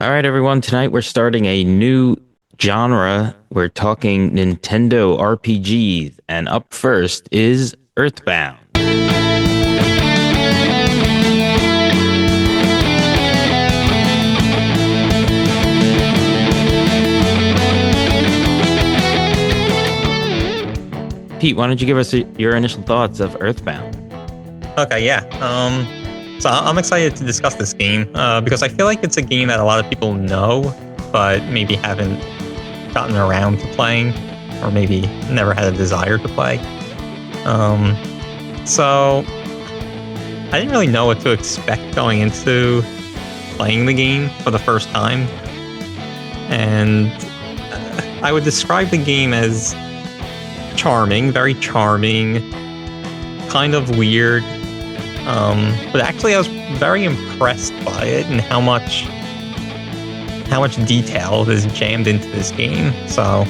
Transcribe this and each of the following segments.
All right, everyone. Tonight we're starting a new genre. We're talking Nintendo RPGs, and up first is Earthbound. Pete, why don't you give us your initial thoughts of Earthbound? Okay, yeah. So I'm excited to discuss this game because I feel like it's a game that a lot of people know, but maybe haven't gotten around to playing, or maybe never had a desire to play. So I didn't really know what to expect going into playing the game for the first time, and I would describe the game as charming, very charming, kind of weird. But actually, I was very impressed by it and how much detail is jammed into this game. So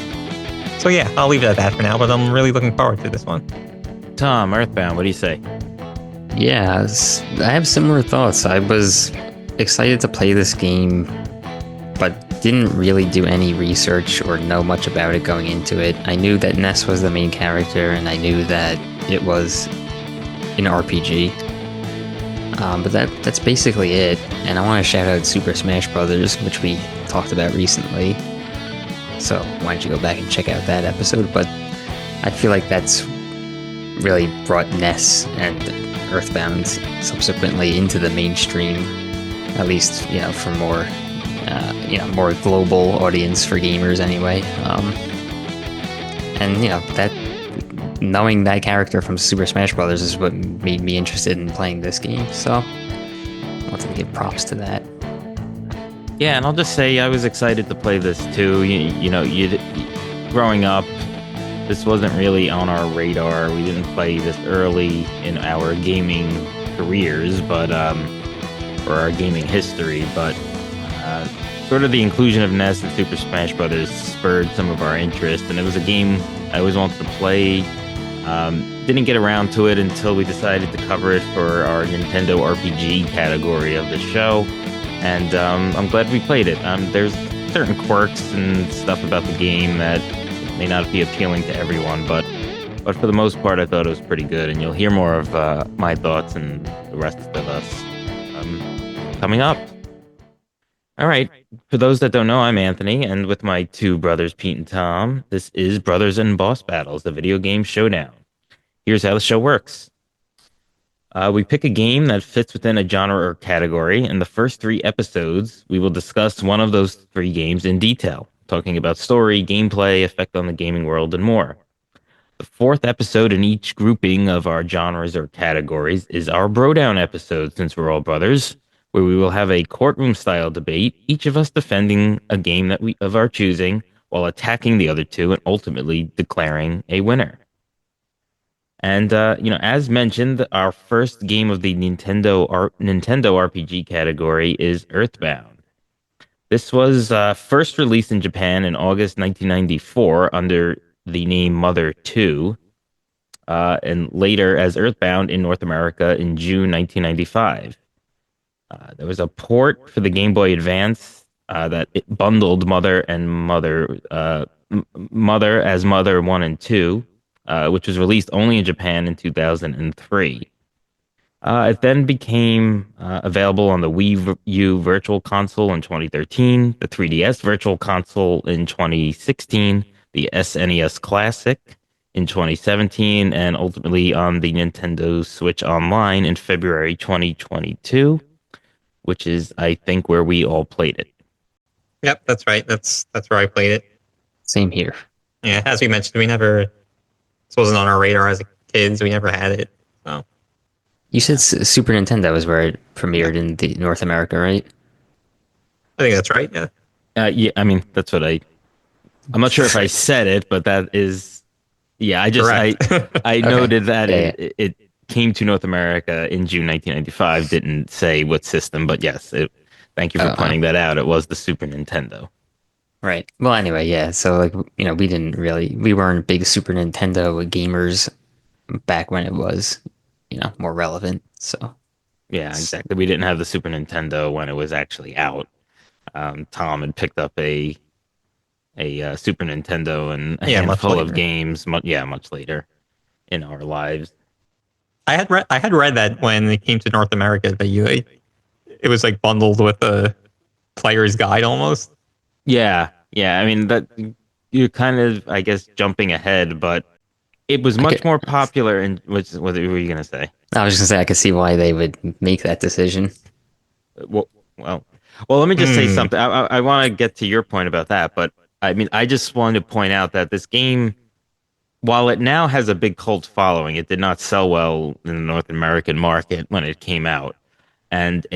yeah, I'll leave it at that for now. But I'm really looking forward to this one. Tom, Earthbound, what do you say? Yeah, I have similar thoughts. I was excited to play this game, but didn't really do any research or know much about it going into it. I knew that Ness was the main character, and I knew that it was an RPG. But that's basically it. And I want to shout out Super Smash Brothers, which we talked about recently. So why don't you go back and check out that episode? But I feel like that's really brought Ness and Earthbound subsequently into the mainstream, at least for more global audience for gamers anyway. And that. Knowing that character from Super Smash Brothers is what made me interested in playing this game, so I wanted to give props to that. Yeah, and I'll just say I was excited to play this too. Growing up, this wasn't really on our radar. We didn't play this early in our gaming careers, but or our gaming history. But sort of the inclusion of NES and Super Smash Brothers spurred some of our interest, and it was a game I always wanted to play. Didn't get around to it until we decided to cover it for our Nintendo RPG category of the show, and I'm glad we played it. There's certain quirks and stuff about the game that may not be appealing to everyone, but for the most part, I thought it was pretty good, and you'll hear more of my thoughts and the rest of us coming up. All right, for those that don't know, I'm Anthony, and with my two brothers, Pete and Tom, this is Brothers and Boss Battles, the video game showdown. Here's how the show works. We pick a game that fits within a genre or category. In the first 3 episodes, we will discuss one of those 3 games in detail, talking about story, gameplay, effect on the gaming world, and more. The 4th episode in each grouping of our genres or categories is our Brodown episode, since we're all brothers, where we will have a courtroom-style debate, each of us defending a game of our choosing, while attacking the other 2 and ultimately declaring a winner. And as mentioned, our first game of the Nintendo RPG category is Earthbound. This was first released in Japan in August 1994 under the name Mother 2, and later as Earthbound in North America in June 1995. There was a port for the Game Boy Advance that it bundled Mother and Mother as Mother 1 and 2, which was released only in Japan in 2003. It then became available on the Wii U Virtual Console in 2013, the 3DS Virtual Console in 2016, the SNES Classic in 2017, and ultimately on the Nintendo Switch Online in February 2022, which is, I think, where we all played it. Yep, that's right. That's where I played it. Same here. Yeah, as we mentioned, this wasn't on our radar as kids. We never had it. So You said Super Nintendo is where it premiered in the North America, right? I think that's right. Yeah. Yeah, I mean, that's what I'm not sure if I said it, but that is, yeah, I Okay. noted that Yeah. it came to North America in June 1995. Didn't say what system, but yes, thank you for pointing that out. It was the Super Nintendo. Right. Well, anyway, yeah. So we weren't big Super Nintendo gamers back when it was, more relevant. So Yeah, exactly. We didn't have the Super Nintendo when it was actually out. Tom had picked up a Super Nintendo and a Yeah, much handful of later. games. Much later in our lives. I had read that when it came to North America that it was like bundled with a player's guide almost. Yeah, yeah. I mean that you're kind of, I guess, jumping ahead, but it was I much could, more popular. In which what were you gonna say? I was just gonna say I could see why they would make that decision. Well, well, well. Let me just say Hmm. something. I want to get to your point about that, but I mean, I just wanted to point out that this game, while it now has a big cult following, it did not sell well in the North American market when it came out, and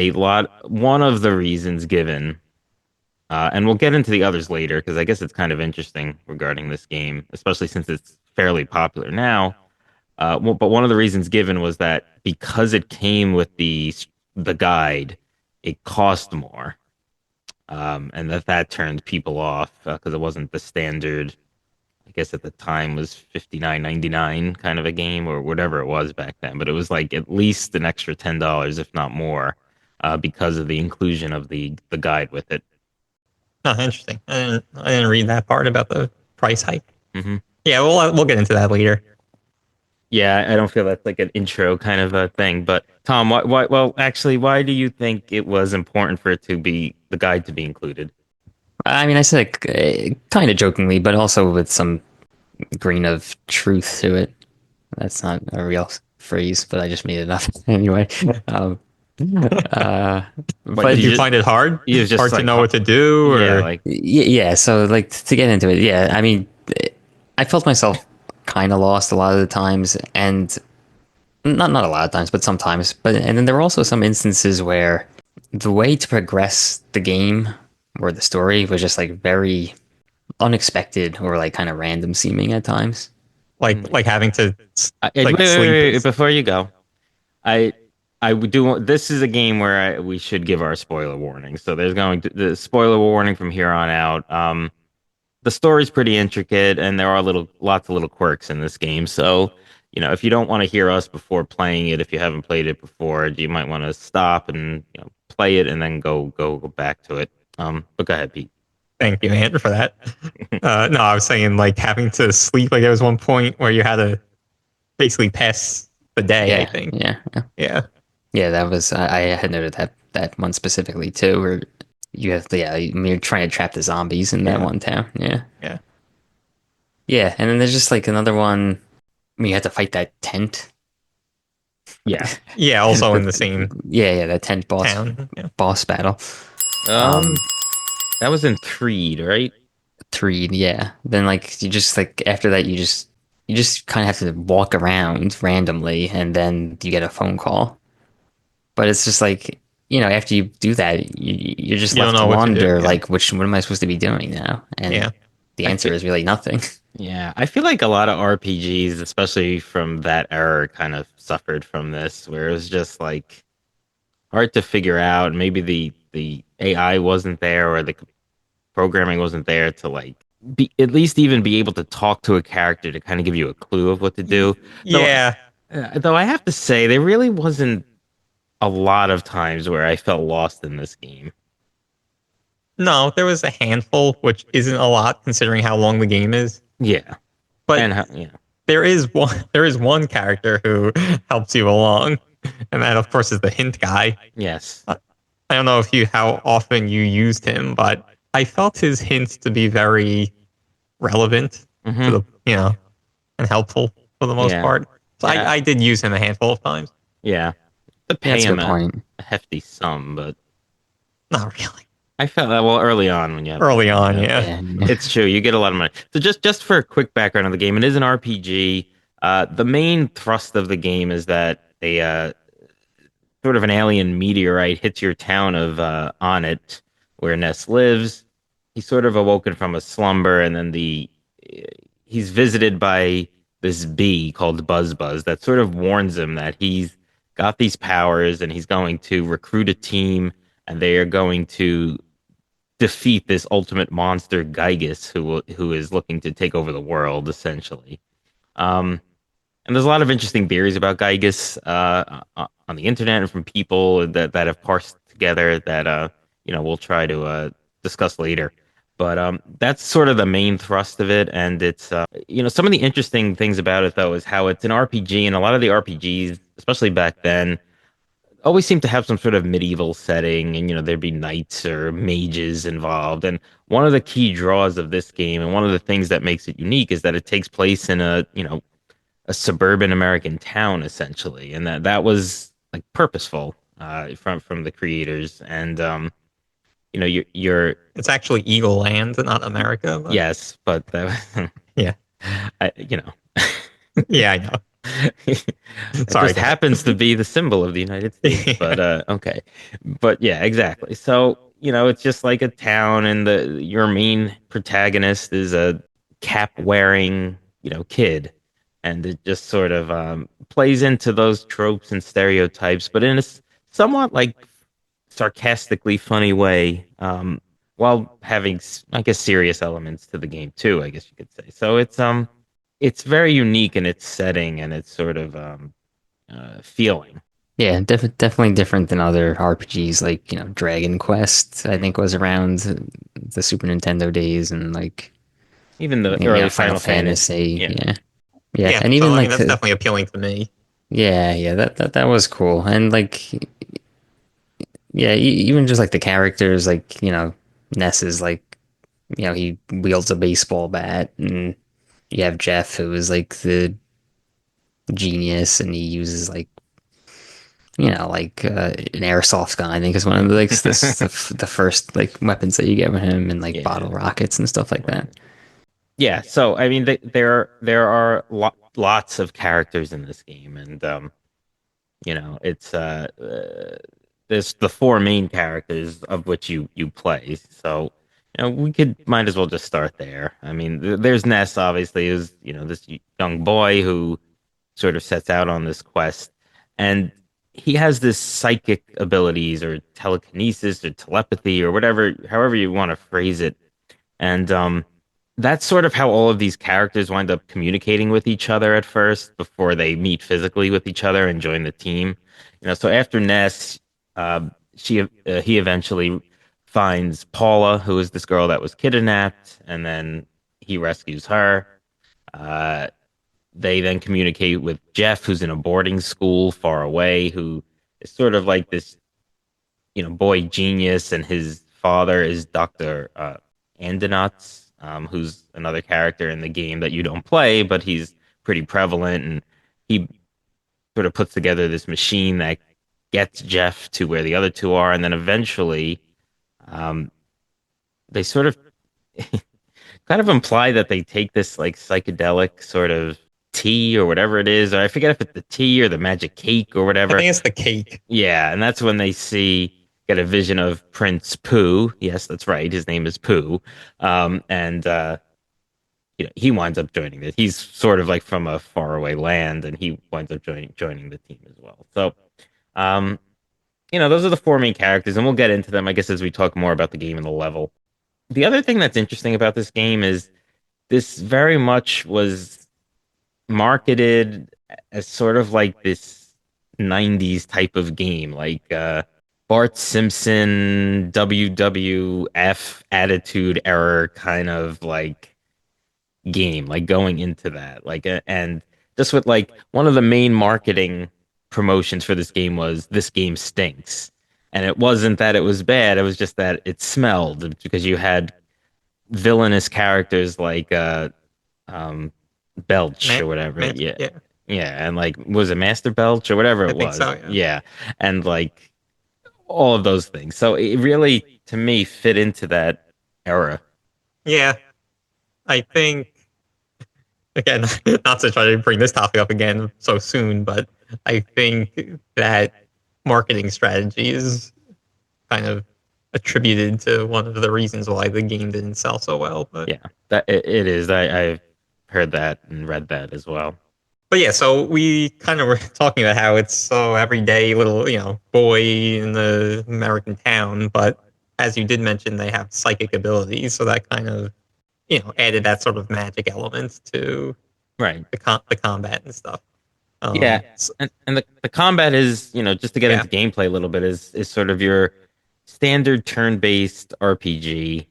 one of the reasons given. And we'll get into the others later because I guess it's kind of interesting regarding this game, especially since it's fairly popular now. But one of the reasons given was that because it came with the guide, it cost more, and that turned people off because it wasn't the standard. I guess at the time was 59.99 kind of a game or whatever it was back then, but it was like at least an extra $10, if not more, because of the inclusion of the guide with it. Oh, interesting. I didn't read that part about the price hike. Hmm. Yeah, we'll get into that later. Yeah, I don't feel that's like an intro kind of a thing. But Tom, well, actually, why do you think it was important for it to be the guide to be included? I mean, I said it kind of jokingly, but also with some grain of truth to it. That's not a real phrase, but I just made it up anyway. Um, uh, What Did but you find it hard? you was just Hard to like, know what to do, yeah, or like, yeah, so like to get into it, yeah, I mean, I felt myself kind of lost a lot of the times, and not a lot of times, but sometimes. But and then there were also some instances where the way to progress the game or the story was just like very unexpected or like kind of random seeming at times. like having to wait, like wait, sleep. wait, before you go, I I would do. This is a game where we should give our spoiler warning. So there's going to the spoiler warning from here on out. The story's pretty intricate, and there are lots of little quirks in this game. So, if you don't want to hear us before playing it, if you haven't played it before, you might want to stop and play it, and then go back to it. But go ahead, Pete. Thank you, man, for that. No, I was saying like having to sleep. Like there was one point where you had to basically pass the day. I Yeah, think. yeah. Yeah. Yeah, that was I had noted that one specifically too, where you have you're trying to trap the zombies in that Yeah, one town. Yeah, Yeah. yeah, and then there's just like another one where you have to fight that tent. yeah. Yeah. Also in the same Yeah, that tent town. Yeah. boss battle. Um, Um, that was in Creed, right? three, yeah. Then like you just like after that you just kind of have to walk around randomly, and then you get a phone call. But it's just like after you do that, you're just You don't left to know what to do. wonder Yeah. like what am I supposed to be doing now? And Yeah. the I answer feel, is really nothing. yeah, I feel like a lot of RPGs, especially from that era, kind of suffered from this, where it was just like hard to figure out. Maybe the AI wasn't there, or the programming wasn't there to like be at least even be able to talk to a character to kind of give you a clue of what to do. Though, Yeah. though I have to say, there really wasn't a lot of times where I felt lost in this game. No, there was a handful, which isn't a lot considering how long the game is. Yeah, But and yeah, there is one character who helps you along, and that of course is the hint guy. yes, I don't know if you how often you used him, but I felt his hints to be very relevant to hmm, the and helpful for the most yeah, part. So yeah, I did use him a handful of times. yeah. To Yeah, pay that's a him good point. a hefty sum, but Not really. I felt that well early on when you have Early on, yeah. yeah. Yeah, It's true. You get a lot of money. So just for a quick background of the game, it is an RPG. The main thrust of the game is that a sort of an alien meteorite hits your town of Onit, where Ness lives. He's sort of awoken from a slumber, and then he's visited by this bee called Buzz Buzz that sort of warns him that he's got these powers and he's going to recruit a team, and they are going to defeat this ultimate monster Gygus who is looking to take over the world essentially. Um, and there's a lot of interesting theories about Gygus on the internet and from people that have parsed together that we'll try to discuss later. But that's sort of the main thrust of it, and it's some of the interesting things about it though is how it's an RPG, and a lot of the RPGs, especially back then, always seem to have some sort of medieval setting, and there'd be knights or mages involved. And one of the key draws of this game, and one of the things that makes it unique, is that it takes place in a suburban American town essentially, and that was like purposeful from the creators. And you're It's actually Eagle Land, not America, but yes, but that yeah. I, you know Yeah, I know. it Sorry, just go ahead. happens to be the symbol of the United States. Yeah. But okay. But yeah, exactly. So, it's just like a town, and the your main protagonist is a cap wearing, kid. And it just sort of plays into those tropes and stereotypes, but in a somewhat like sarcastically funny way, while having, I guess, serious elements to the game too, I guess you could say. So it's very unique in its setting and its sort of feeling. Yeah, definitely different than other RPGs like, Dragon Quest, I think was around the Super Nintendo days and like, Even the early Final Final Fantasy. Fantasy. Yeah. Yeah. Yeah. Yeah, And so even I mean like that's definitely appealing to me. yeah, that was cool. And like, yeah, even just like the characters, like, Ness is like, he wields a baseball bat, and you have Jeff who is like the genius and he uses like, an airsoft gun. I think is one of the like the first like weapons that you get with him, and like Yeah. bottle rockets and stuff like that. Right. Yeah. So I mean, there are lots of characters in this game, and it's there's the four main characters of which you play. So we could might as well just start there. I mean, there's Ness, obviously, who's this young boy who sort of sets out on this quest, and he has this psychic abilities or telekinesis or telepathy or whatever, however you want to phrase it. And that's sort of how all of these characters wind up communicating with each other at first before they meet physically with each other and join the team. So after Ness, uh, he eventually finds Paula, who is this girl that was kidnapped, and then he rescues her. Uh, they then communicate with Jeff, who's in a boarding school far away, who is sort of like this, boy genius, and his father is Dr. Andonauts, who's another character in the game that you don't play, but he's pretty prevalent, and he sort of puts together this machine that gets Jeff to where the other two are, and then eventually, um, they sort of kind of imply that they take this like psychedelic sort of tea or whatever it is, or I forget if it's the tea or the magic cake or I whatever. think it's the cake. Yeah, and that's when they get a vision of Prince Pooh. Yes, that's right. His name is Pooh. And he winds up joining it. He's sort of like from a faraway land, and he winds up joining the team as well. So, um, those are the four main characters, and we'll get into them, I guess, as we talk more about the game and the level. The other thing that's interesting about this game is this very much was marketed as sort of like this 90s type of game, like Bart Simpson WWF attitude error kind of like game, like going into that. Like and just with like one of the main marketing promotions for this game was this game stinks. And it wasn't that it was bad, it was just that it smelled because you had villainous characters like um Belch Ma- or whatever. Yeah. yeah, Yeah, and like was it Master Belch or whatever I it think was. so. Yeah. Yeah. And like all of those things. So it really to me fit into that era. Yeah, I think again, not to try to bring this topic up again so soon, but I think that marketing strategy is kind of attributed to one of the reasons why the game didn't sell so well. But Yeah. That it is. I've heard that and read that as well. but yeah, so we kind of were talking about how it's so everyday little, boy in the American town, but as you did mention, they have psychic abilities, so that kind of, added that sort of magic element to Right. the combat and stuff. Yeah. So, And the combat is, just to get yeah, into gameplay a little bit is sort of your standard turn-based RPG.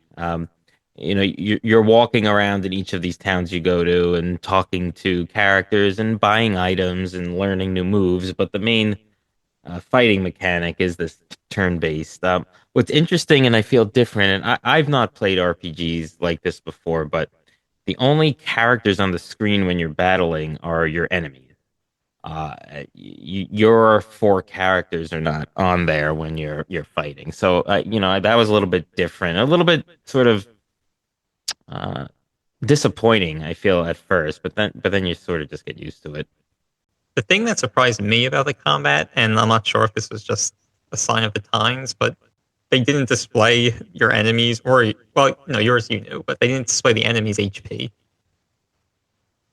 You're walking around in each of these towns you go to and talking to characters and buying items and learning new moves. But the main fighting mechanic is this turn-based. What's interesting and I feel different, and I've not played RPGs like this before, but the only characters on the screen when you're battling are your enemies. Your four characters are not on there when you're fighting. So, that was a little bit different, a little bit sort of uh, disappointing. I feel at first, but then you sort of just get used to it. The thing that surprised me about the combat, and I'm not sure if this was just a sign of the times, but they didn't display your enemies, or well, no, yours you knew, but they didn't display the enemy's HP.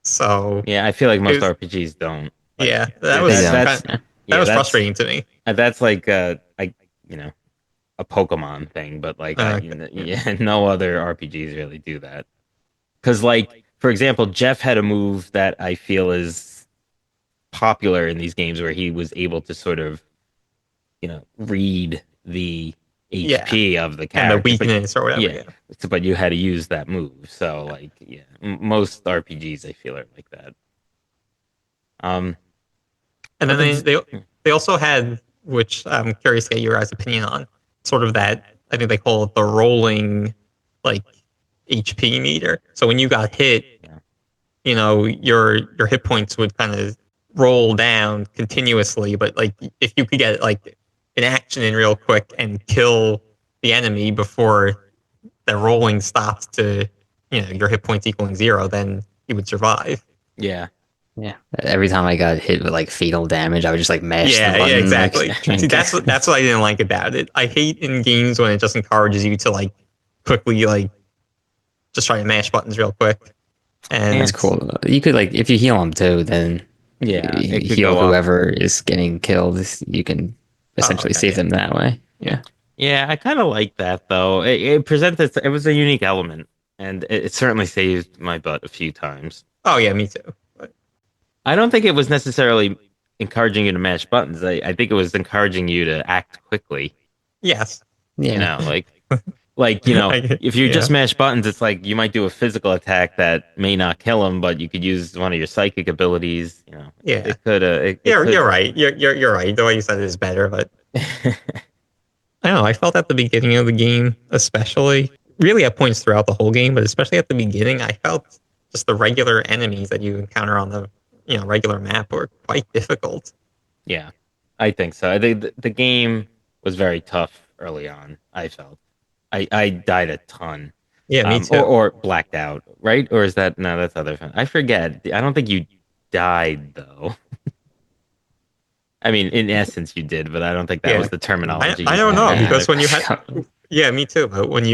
So Yeah, I feel like most was, RPGs don't. Like, yeah, that was that's that yeah, was that's frustrating to me. that's like you know a Pokemon thing, but like Okay. yeah, no other RPGs really do that. Because like for example, Jeff had a move that I feel is popular in these games where he was able to sort of read the Yeah, HP of the and the character, but weakness or whatever. yeah, Yeah, but you had to use that move. So like yeah, most RPGs I feel are like that. Um, and but then the they also had, which I'm curious to get your guys' opinion on, sort of that I think they call it the rolling like HP meter. So when you got hit, yeah. your hit points would kind of roll down continuously. But like if you could get like an action in real quick and kill the enemy before the rolling stops to your hit points equaling zero, then you would survive. Yeah. Yeah. Every time I got hit with like fatal damage, I would just like mash the Yeah, button. yeah, Like, exactly. See, that's what I didn't like about it. I hate in games when it just encourages you to like quickly like just try to mash buttons real quick. That's And cool. You could like if you heal them too, then Yeah, you it could heal go up. whoever is getting killed. You can oh, essentially okay, save yeah. them that way. Yeah. Yeah, I kind of like that though. It presented it was a unique element, and it certainly saved my butt a few times. Oh yeah, me too. But, I don't think it was necessarily encouraging you to mash buttons. I think it was encouraging you to act quickly. yes. You Yeah. know, like if you Yeah. just mash buttons, it's like you might do a physical attack that may not kill him, but you could use one of your psychic abilities. Yeah. It could. It You're could. right. You're right. The way you said it is better, but I don't know. I felt at the beginning of the game, especially, really at points throughout the whole game, but especially at the beginning, I felt just the regular enemies that you encounter on the regular map were quite difficult. Yeah, I think so. I think the game was very tough early on. I felt I died a ton, Yeah, me too. or blacked out, right? Or is that no? That's other fun. I forget. I don't think you died though. I mean, in essence, you did, but I don't think that Yeah, was the terminology I used don't in the know game. because when you had yeah, me too. But when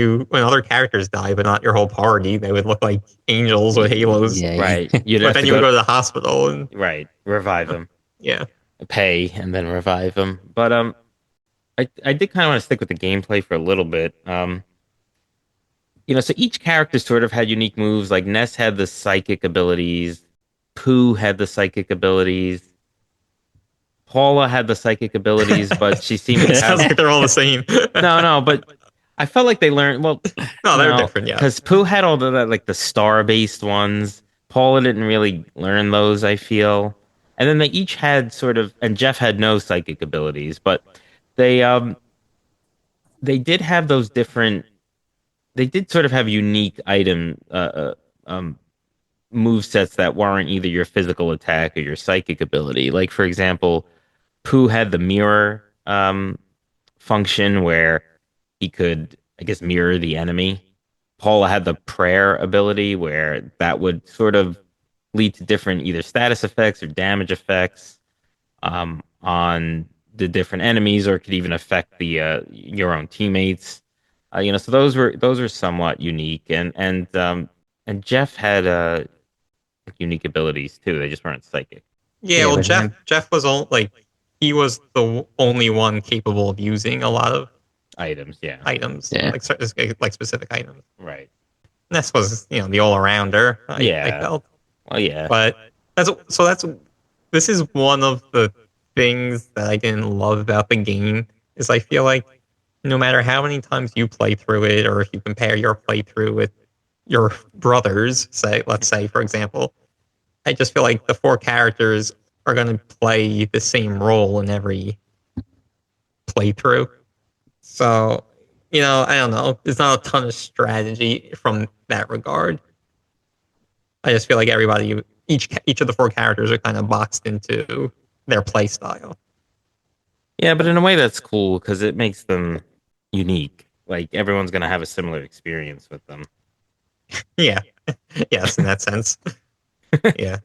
other characters die, but not your whole party, they would look like angels with halos. Yeah. Right, you'd But have then to you would go go to the hospital and right, revive them, yeah, pay, and then revive them. But I did kind of want to stick with the gameplay for a little bit. So each character sort of had unique moves. Like Ness had the psychic abilities, Pooh had the psychic abilities, Paula had the psychic abilities, but she seemed to it sounds have like they're all the same. no, but I felt like they learned well, No, they're no, different. Yeah, because Pooh had all the like the star-based ones. Paula didn't really learn those, I feel. And then they each had sort of, and Jeff had no psychic abilities, but they they did have those different. They did sort of have unique item move sets that weren't either your physical attack or your psychic ability. Like for example, Pooh had the mirror function where he could, I guess, mirror the enemy. Paula had the prayer ability where that would sort of lead to different either status effects or damage effects on the different enemies, or it could even affect the your own teammates. So those were somewhat unique, and Jeff had unique abilities too. They just weren't psychic yeah. Yeah, Well, but then Jeff was he was the only one capable of using a lot of items. Yeah, items, yeah. like specific items. right. Ness was the all arounder. I Yeah. felt, Well, yeah. but that's this is one of the things that I didn't love about the game is I feel like no matter how many times you play through it, or if you compare your playthrough with your brothers, say, let's say, for example, I just feel like the four characters are going to play the same role in every playthrough. So, I don't know. There's not a ton of strategy from that regard. I just feel like each of the four characters are kind of boxed into their play style. Yeah, but in a way that's cool because it makes them unique. Like everyone's gonna have a similar experience with them. Yeah. Yes, in that sense. Yeah.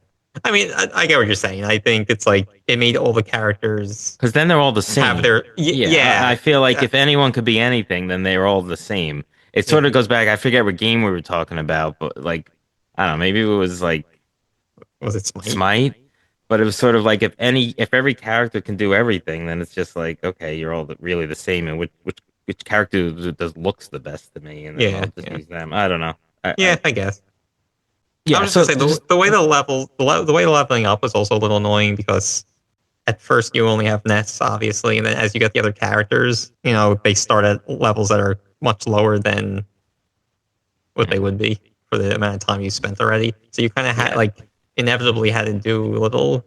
I mean, I get what you're saying. I think it's like it made all the characters Because then they're all the have same. Yeah, I yeah. feel like if anyone could be anything, then they're all the same. It sort Yeah. of goes back. I forget what game we were talking about, but like, I don't know, maybe it was like Was it Smite? Smite, but it was sort of like if every character can do everything, then it's just like okay, you're all really the same, and which character does looks the best to me, and then Yeah, I'll just yeah. use them. I don't know. Yeah, I guess. I Yeah. was just gonna So say just the way the way the leveling up was also a little annoying because at first you only have Ness, obviously, and then as you get the other characters, they start at levels that are much lower than what they would be for the amount of time you spent already. So you kind of had yeah, like inevitably had to do a little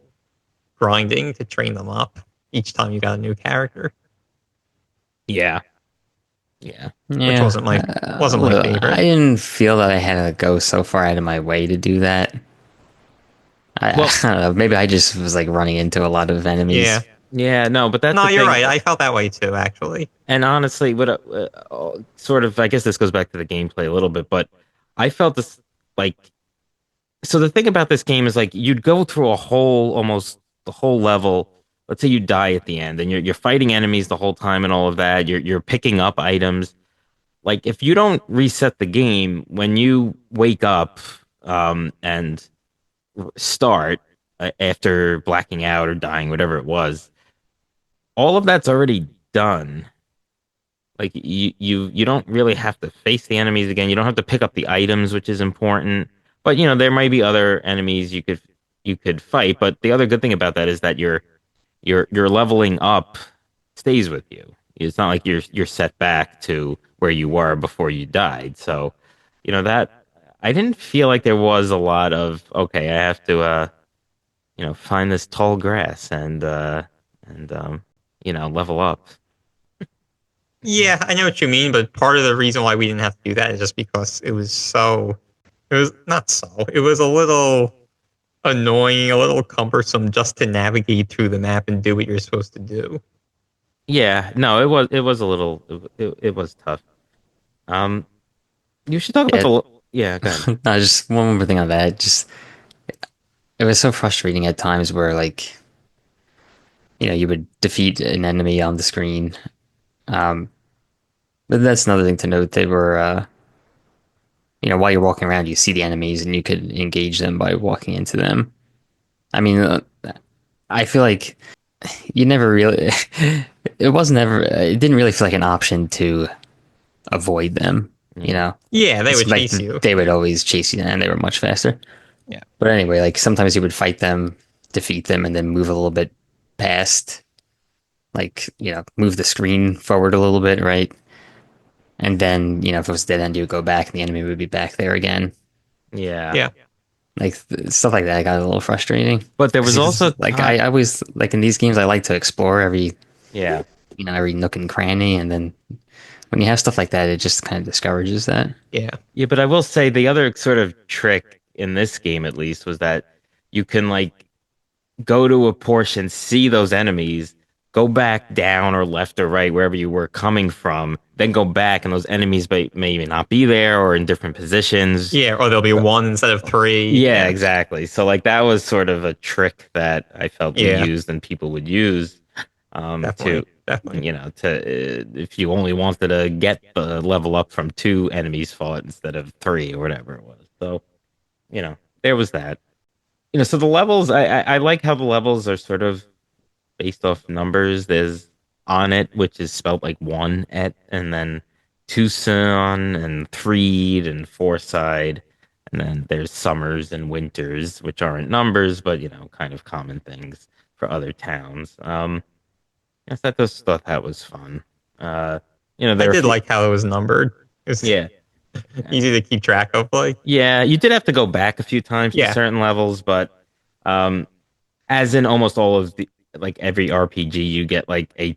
grinding to train them up each time you got a new character, yeah, yeah. which Yeah, wasn't my well, I favorite. didn't feel that I had to go so far out of my way to do that. I Well, don't know. Maybe I just was like running into a lot of Yeah. enemies. yeah, no, but that's No, the you're right. thing. I felt that way too, actually. And honestly, what sort of, I guess this goes back to the gameplay a little bit, but I felt this like, so the thing about this game is like you'd go through almost the whole level. Let's say you die at the end and you're fighting enemies the whole time and all of that. You're picking up items. Like if you don't reset the game when you wake up and start after blacking out or dying, whatever it was, all of that's already done. Like you don't really have to face the enemies again. You don't have to pick up the items, which is important. But there might be other enemies you could fight. But the other good thing about that is that your leveling up stays with you. It's not like you're set back to where you were before you died. So, that I didn't feel like there was a lot of okay, I have to find this tall grass and level up. Yeah, I know what you mean, but part of the reason why we didn't have to do that is just because it was not so, it was a little annoying, a little cumbersome just to navigate through the map and do what you're supposed to do. Yeah, no, it was a little it was tough. Um, you should talk about Yeah, yeah, go ahead. no, just one more thing on that. Just it was so frustrating at times where like you would defeat an enemy on the screen. Um, but that's another thing to note. They were while you're walking around, you see the enemies and you could engage them by walking into them. I mean, I feel like you never really. It wasn't ever. It didn't really feel like an option to avoid them. You Mm. know, Yeah, they it's would like chase you. they would always chase you, and they were much faster. Yeah. But anyway, like sometimes you would fight them, defeat them, and then move a little bit past, like move the screen forward a little bit, right? And then if it was dead end, you would go back, and the enemy would be back there again. Yeah, Yeah. Like stuff like that got a little frustrating. but there was also Because like I always like in these games, I like to explore every yeah, every nook and cranny, and then when you have stuff like that, it just kind of discourages that. Yeah. yeah. But I will say the other sort of trick in this game, at least, was that you can like go to a portion, see those enemies, go back down or left or right, wherever you were coming from, then go back, and those enemies may even not be there or in different positions. Yeah, or there'll be one instead of three. Yeah, Yeah. exactly. So like that was sort of a trick that I felt we Yeah, used and people would use to definitely. Definitely. if you only wanted to get the level up from two enemies fought instead of three or whatever it was. So there was that. So the levels, I like how the levels are sort of based off numbers. There's on it, which is spelled like one et, and then Tucson and Threed and Fourside, and then there's summers and winters, which aren't numbers, but kind of common things for other towns. Yes, I just thought that was fun. I there are did like how it was numbered. It was yeah. easy to keep track of. Like, Yeah, you did have to go back a few times to yeah, certain levels, but um, as in almost all of the like every RPG, you get like a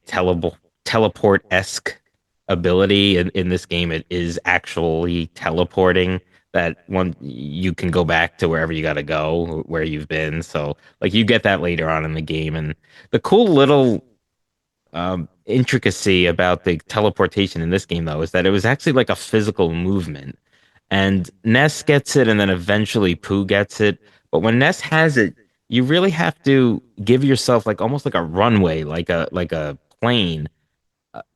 teleport-esque ability. In this game, it is actually teleporting that one you can go back to wherever you got to go, where you've been. So like you get that later on in the game, and the cool little intricacy about the teleportation in this game though is that it was actually like a physical movement. And Ness gets it, and then eventually Pooh gets it. But when Ness has it, you really have to give yourself like almost like a runway, like a plane.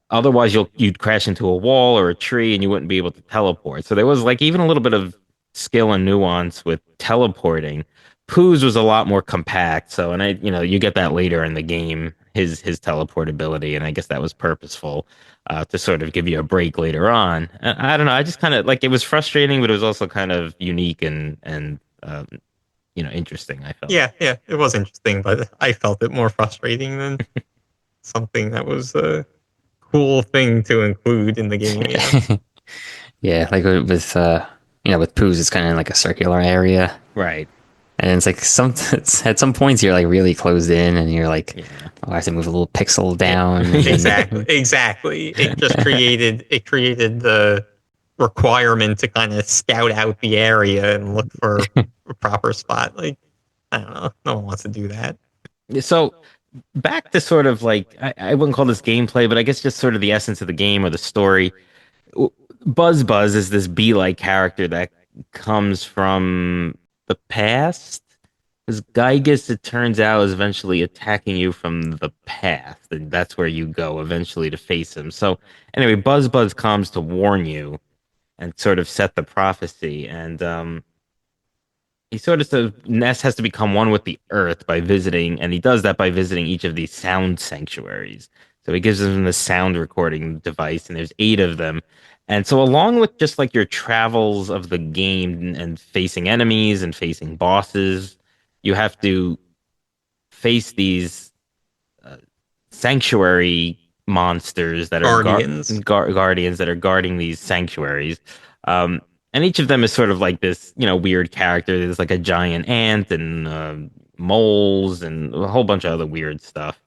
Otherwise, you'd crash into a wall or a tree, and you wouldn't be able to teleport. So there was like even a little bit of skill and nuance with teleporting. Pooh's was a lot more compact. So, and you get that later in the game, his teleport ability, and I guess that was purposeful to sort of give you a break later on. I don't know. I just kind of like it was frustrating, but it was also kind of unique and interesting. I felt. yeah, it was interesting, but I felt it more frustrating than something that was a cool thing to include in the game. Yeah, like with Pooh's, it's kind of like a circular area, Right. and it's like at some points you're like really closed in, and you're like, Yeah. oh, I have to move a little pixel down. And then, Exactly. It created the requirement to kind of scout out the area and look for a proper spot. Like, I don't know. No one wants to do that. So back to sort of like I wouldn't call this gameplay, but I guess just sort of the essence of the game or the story. Buzz is this bee-like character that comes from the past. Because Gygus, it turns out, is eventually attacking you from the past, and that's where you go eventually to face him. So anyway, Buzz comes to warn you and sort of set the prophecy, and he sort of says Ness has to become one with the earth by visiting, and he does that by visiting each of these sound sanctuaries. So he gives them the sound recording device, and there's 8 of them. And so, along with just like your travels of the game and facing enemies and facing bosses, you have to face these sanctuary monsters that are Guardians. guardians that are guarding these sanctuaries. And each of them is sort of like this, weird character. There's like a giant ant and moles and a whole bunch of other weird stuff.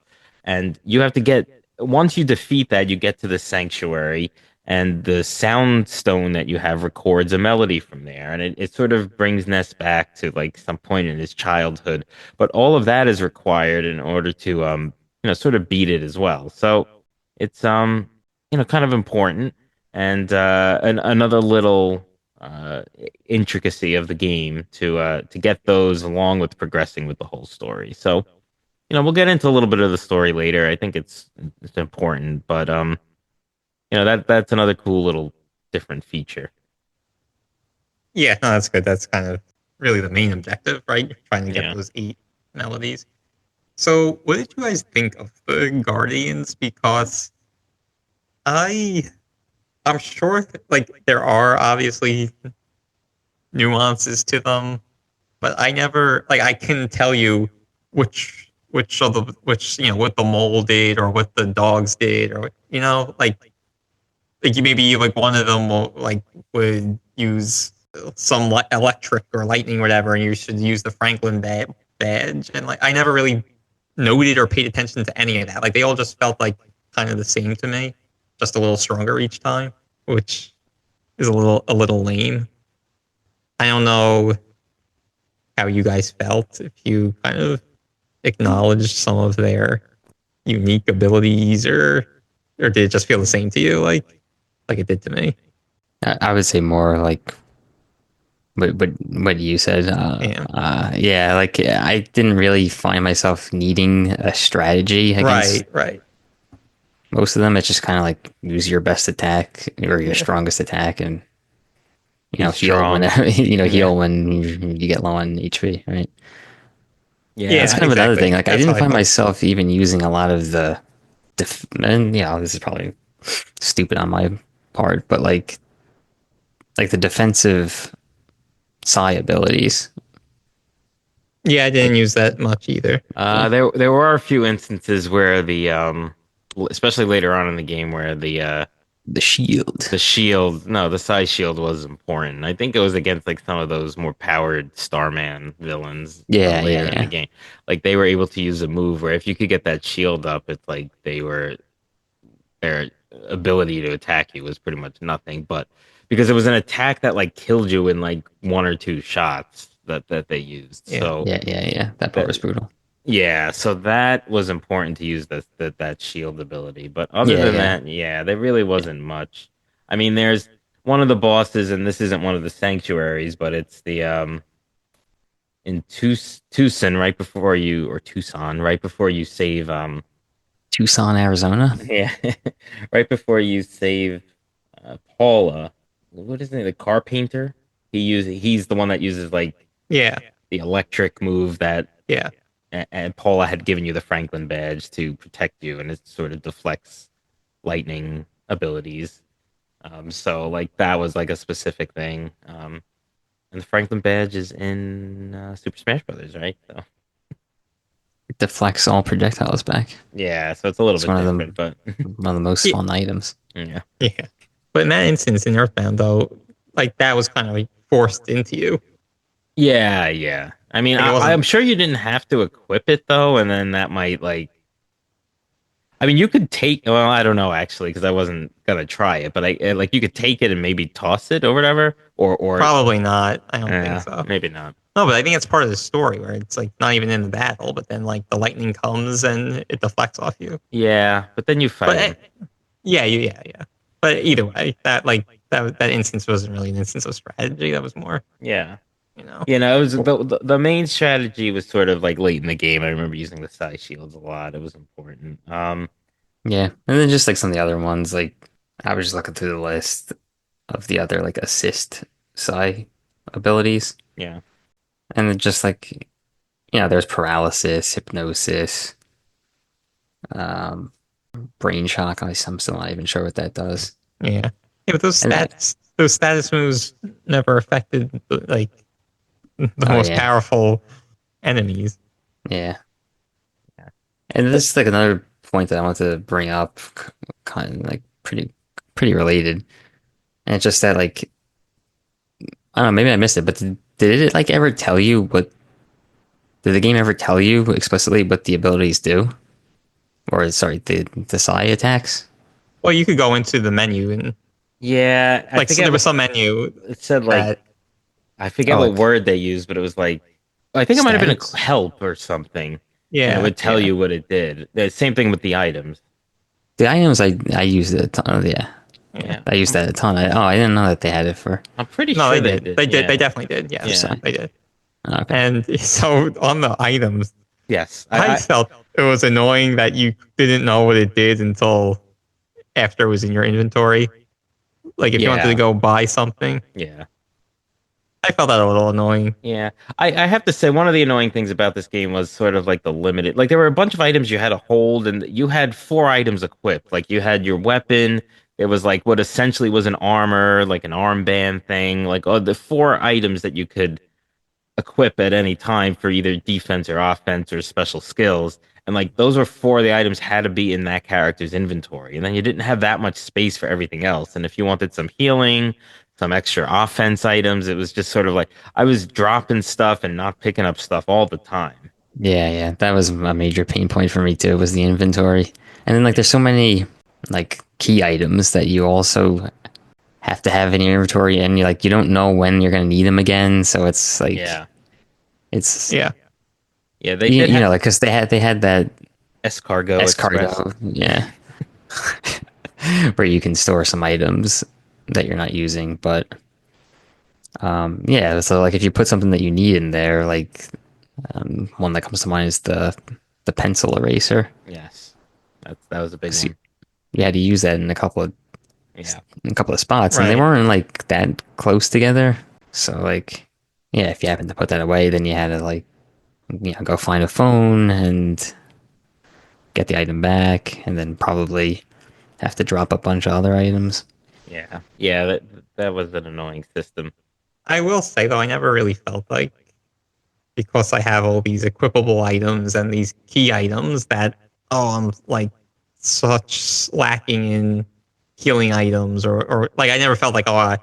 And you have to once you defeat that, you get to the sanctuary, and the sound stone that you have records a melody from there. And it sort of brings Ness back to like some point in his childhood. But all of that is required in order to, sort of beat it as well. So it's, kind of important. And another little intricacy of the game to get those along with progressing with the whole story. So, we'll get into a little bit of the story later. I think it's important, but that's another cool little different feature. Yeah, no, that's good. That's kind of really the main objective, right? Trying to get Yeah. those 8 melodies. So, what did you guys think of the Guardians? Because I, I'm sure, like, there are obviously nuances to them, but I never, like, I can tell you what the mole did or what the dogs did, or like maybe like one of them would use some electric or lightning or whatever, and you should use the Franklin badge. And like I never really noted or paid attention to any of that. Like they all just felt like kind of the same to me, just a little stronger each time, which is a little lame. I don't know how you guys felt, if you kind of acknowledged some of their unique abilities, or did it just feel the same to you, like it did to me? I would say more like what you said. Yeah, like I didn't really find myself needing a strategy against Right. most of them. It's just kind of like use your best attack or your strongest attack, and heal Strong. whenever Yeah. heal when you get low on HP, right? Yeah, That's kind of another exactly. thing. Like I That's didn't how I find felt. myself even using a lot of the and this is probably stupid on my part, but like the defensive psi abilities. Yeah, I didn't use that much either. there were a few instances where especially later on in the game where The shield. The shield, no, the side shield was important. I think it was against like some of those more powered Starman villains Yeah, yeah, later in the yeah. game. Like they were able to use a move where if you could get that shield up, it's like their ability to attack you was pretty much nothing. But because it was an attack that like killed you in like one or two shots that they used. Yeah. So Yeah, yeah, yeah. That part that was brutal. yeah, so that was important to use that shield ability. But other Yeah, than yeah. that, yeah, there really wasn't much. I mean, there's one of the bosses, and this isn't one of the sanctuaries, but it's the in Tucson right before you or Tucson right before you save Tucson, Arizona. yeah right before you save Paula. What is it? The car painter. He's the one that uses like Yeah. the electric move that Yeah. and Paula had given you the Franklin badge to protect you, and it sort of deflects lightning abilities. So like that was like a specific thing. And the Franklin badge is in Super Smash Brothers, right? So It deflects all projectiles back. yeah, so it's a little It's bit different, but one of the most Yeah. fun items. yeah, Yeah. But in that instance, in Earthbound, though, like that was kind of like forced into you. yeah. I mean, Like it I'm wasn't. sure you didn't have to equip it though, and then that might like. I mean, you could take. Well, I don't know actually, because I wasn't gonna try it, but like you could take it and maybe toss it or whatever, or Probably not. I don't think so. maybe not. No, but I think it's part of the story where it's like not even in the battle, but then like the lightning comes and it deflects off you. Yeah, but then you But fight him. yeah. But either way, that instance wasn't really an instance of strategy. That was more, Yeah. you know. You know, it was the main strategy was sort of like late in the game. I remember using the side shields a lot. It was important. Yeah. And then just like some of the other ones, like I was just looking through the list of the other like assist psi abilities. Yeah. And then just like, there's paralysis, hypnosis, um, brain shock. I'm still not even sure what that does. Yeah, yeah. But And that, those status moves never affected like the oh most yeah, powerful enemies. yeah. And this is like another point that I want to bring up, kind of like pretty related. And it's just that like I don't know, maybe I missed it, but did it like ever tell you what? Did the game ever tell you explicitly what the abilities do? Or sorry, the psi attacks? Well, you could go into the menu and Yeah, I like so forget there was what some menu it said. Like that I forget Oh, what like word they used, but it was like I think it might have been a status? help or something, and it yeah would tell yeah you what it did. The same thing with the items. The items I used it a ton. Oh, yeah, yeah. Yeah, I used that a ton. I didn't know that they had it for I'm pretty No, sure they they did. did. They Yeah, definitely did. for Yes, yeah, psi. they did. Oh, okay. And so on the items, yes. I felt it was annoying that you didn't know what it did until after it was in your inventory. Like if you wanted to Yeah, go buy something, yeah. I felt that a little annoying. Yeah, I have to say one of the annoying things about this game was sort of like the limited. Like there were a bunch of items you had to hold, and you had four items equipped. Like you had your weapon. It was like what essentially was an armor, like an armband thing. Like the four items that you could equip at any time for either defense or offense or special skills. And like those were four of the items had to be in that character's inventory. And then you didn't have that much space for everything else. And if you wanted some healing, some extra offense items, it was just sort of like I was dropping stuff and not picking up stuff all the time. Yeah. That was a major pain point for me too. Was the inventory, and then like there's so many like key items that you also have to have in your inventory, and you don't know when you're gonna need them again. So it's like Yeah. it's Yeah. Yeah, they did have like because they had that escargot express. escargot, yeah, where you can store some items that you're not using, but yeah. So like if you put something that you need in there, like one that comes to mind is the pencil eraser. Yes. That was a big 'Cause one. you had to use that in Yeah. a couple of spots, and they Right. weren't like that close together. So like, yeah, if you happened to put that away, then you had to like, go find a phone and get the item back, and then probably have to drop a bunch of other items. Yeah. Yeah, that was an annoying system. I will say though, I never really felt like because I have all these equipable items and these key items that I'm like such lacking in healing items or like I never felt like, oh,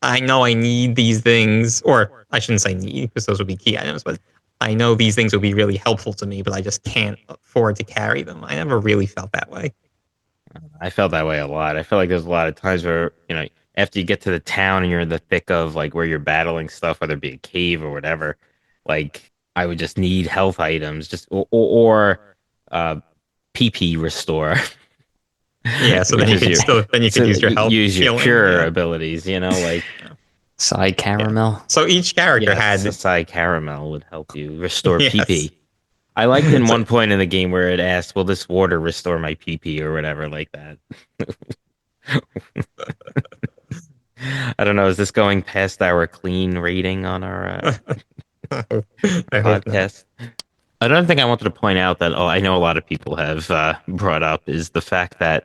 I know I need these things, or I shouldn't say need because those would be key items, but I know these things would be really helpful to me, but I just can't afford to carry them. I never really felt that way. I felt that way a lot. I feel like there's a lot of times where, after you get to the town and you're in the thick of like where you're battling stuff, whether it be a cave or whatever, like I would just need health items, just or uh PP restore, Yeah, so then which you is could your still then you could use your health use your healing. cure Yeah. abilities, like Side caramel. So each character yes, a had Psy Caramel would help you restore yes. PP. I liked in So, one point in the game where it asked, "Will this water restore my PP?" or whatever like that. I don't know. Is this going past our clean rating on our I hope not. podcast? Another thing I wanted to point out that I know a lot of people have brought up is the fact that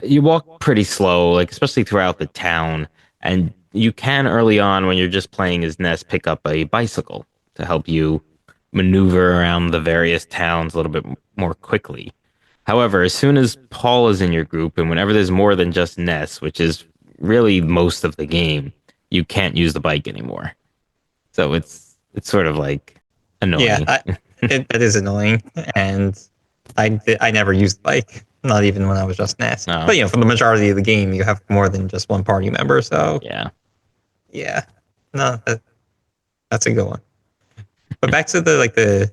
you walk pretty slow, like especially throughout the town, and you can early on when you're just playing as Ness pick up a bicycle to help you maneuver around the various towns a little bit more quickly. However, as soon as Paul is in your group, and whenever there's more than just Ness, which is really most of the game, you can't use the bike anymore. So it's sort of like Yeah, annoying. it is annoying, and I never used the bike, not even when I was just Ness. No. But for the majority of the game, you have more than just one party member. So Yeah. yeah, no, that's a good one. But back to the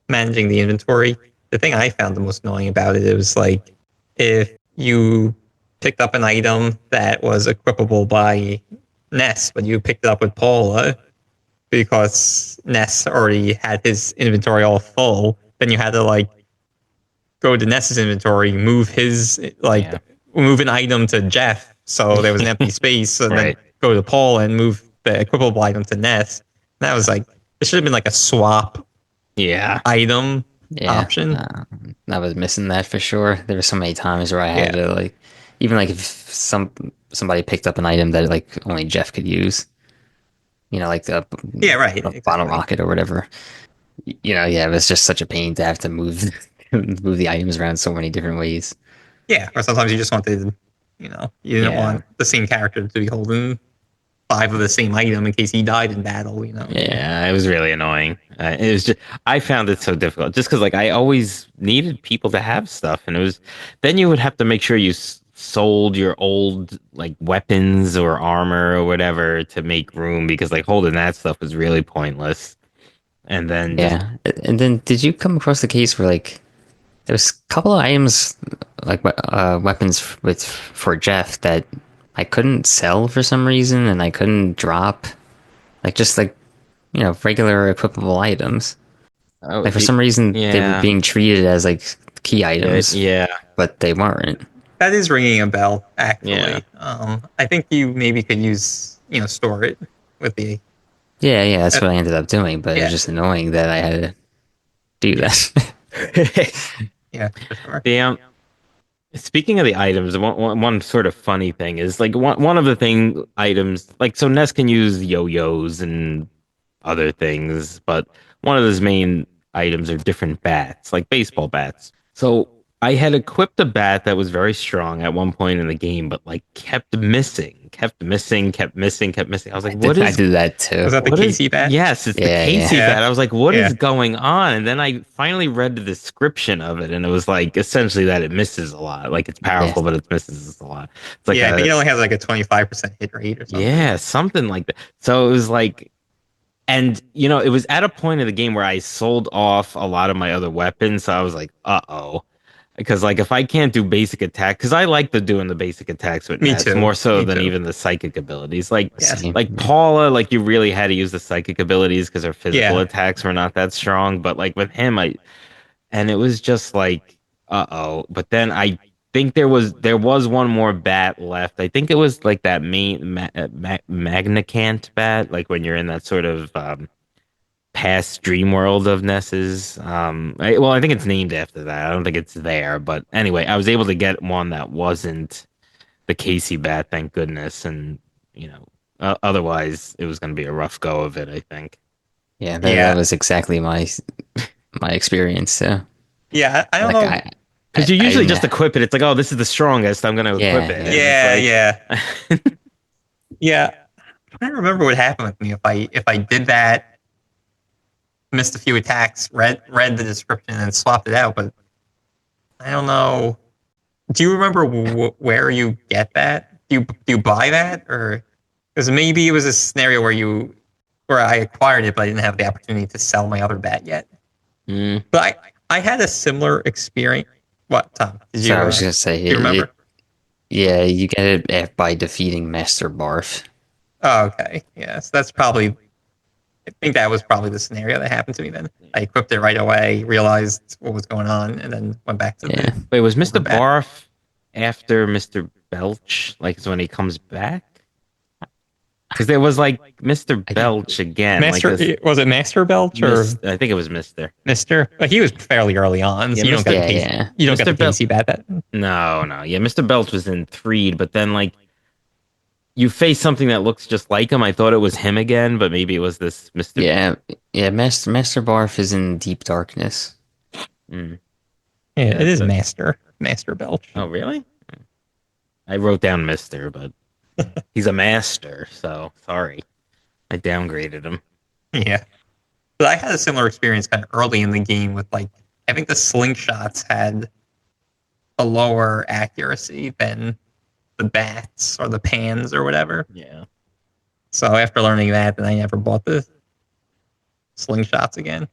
managing the inventory. The thing I found the most annoying about it was like if you picked up an item that was equipable by Ness, but you picked it up with Paula because Ness already had his inventory all full, then you had to like go to Ness's inventory, move his Yeah. move an item to Jeff, so there was an empty space, and Right. then go to Paul and move the equipable item to Ness. And that was like it should have been like a swap Yeah. item Yeah, option. I was missing that for sure. There were so many times where I had Yeah. to like, even like if somebody picked up an item that like only Jeff could use, like the Yeah, right. bottle Exactly. rocket or whatever. Yeah, it was just such a pain to have to move move the items around so many different ways. Yeah, or sometimes you just wanted, you didn't Yeah. want the same character to be holding 5 of the same item in case he died in battle. Yeah, it was really annoying. It was just I found it so difficult just because like I always needed people to have stuff, and it was then you would have to make sure you sold your old like weapons or armor or whatever to make room because like holding that stuff was really pointless. And then just Yeah, and then did you come across the case where like there was a couple of items like weapons with for Jeff that I couldn't sell for some reason and I couldn't drop like just like regular equipable items. oh, Like for some reason they were yeah, being treated as like key items, yeah, but they weren't. That is ringing a bell, yeah. actually. I think you maybe could use, store it with the. Yeah, that's what I ended up doing, but it Yeah. was just annoying that I had to do that. Yeah, for sure. The speaking of the items, one sort of funny thing is like one of the thing items like so Ness can use yo-yos and other things, but one of his main items are different bats, like baseball bats. So I had equipped a bat that was very strong at one point in the game, but like kept missing, kept missing, kept missing, kept missing. I was like, what I is did that too. Was that the what is- Casey bat? Yes, it's Yeah, the Casey yeah. bat. I was like, what is Yeah. going on? And then I finally read the description of it, and it was like essentially that it misses a lot. Like it's powerful, but it misses a lot. It's like I think it only has like a 25% hit rate or something. yeah, something like that. So it was like, and it was at a point in the game where I sold off a lot of my other weapons. So I was like, uh-oh. Because like if I can't do basic attack, because I like doing the basic attacks with Me Ness too. more so Me than too. even the psychic abilities. Like Same. like Paula, like you really had to use the psychic abilities because her physical Yeah. attacks were not that strong. But like with him, and it was just like, uh-oh. But then I think there was one more bat left. I think it was like that main Magnacant bat, like when you're in that sort of past dream world of Ness's. I think it's named after that. I don't think it's there, but anyway, I was able to get one that wasn't the Casey bat, thank goodness. And otherwise, it was going to be a rough go of it. I think. Yeah, Yeah. that was exactly my experience. So Yeah, I don't like know. Because you usually I'm- just equip it. It's like, oh, this is the strongest. I'm going to equip Yeah, it. yeah. And Yeah, it's like, yeah. I don't remember what happened with me if I did that, missed a few attacks, read the description, and swapped it out. But I don't know. Do you remember where you get that? Do you buy that, or because maybe it was a scenario where I acquired it, but I didn't have the opportunity to sell my other bat yet. mm. But I had a similar experience. What, Tom? Did So you I was gonna say, do you remember? yeah, you get it by defeating Master Barf. Oh, okay. Yes, that's probably. I think that was probably the scenario that happened to me then. I equipped it right away, realized what was going on, and then went back to Yeah. the Wait, was Mr. older bat. Barf after Mr. Belch? Like, is when he comes back? Because there was like Mr. Belch again. Master like this, was it Master Belch or I think it was Mr. Mister? But he was fairly early on, so Yeah, you don't get Yeah, the PC, yeah. you don't get Mr. the Bel- PC bat. That No. Yeah, Mr. Belch was in 3, but then like you face something that looks just like him. I thought it was him again, but maybe it was this Mr. Yeah, yeah. Master Barf is in Deep Darkness. Mm. yeah, it is but- Master Belch. Oh, really? I wrote down Mr., but he's a master, so sorry. I downgraded him. Yeah, but I had a similar experience kind of early in the game with like I think the slingshots had a lower accuracy than the bats or the pans or whatever. Yeah. So after learning that, then I never bought the slingshots again.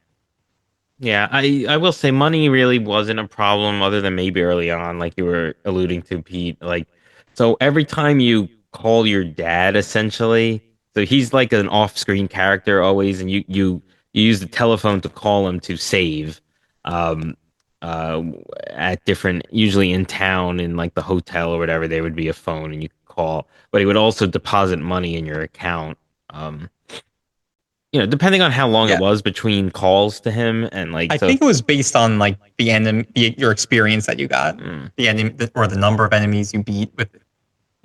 Yeah, I will say money really wasn't a problem other than maybe early on, like you were alluding to, Pete. Like, so every time you call your dad, essentially, so he's like an off-screen character always, and you use the telephone to call him to save, um, uh, at different, usually in town, in like the hotel or whatever, there would be a phone and you could call, but he would also deposit money in your account. Depending on how long Yeah. it was between calls to him, and like, I so, think it was based on like the enemy, your experience that you got, Mm, the enemy, or the number of enemies you beat with.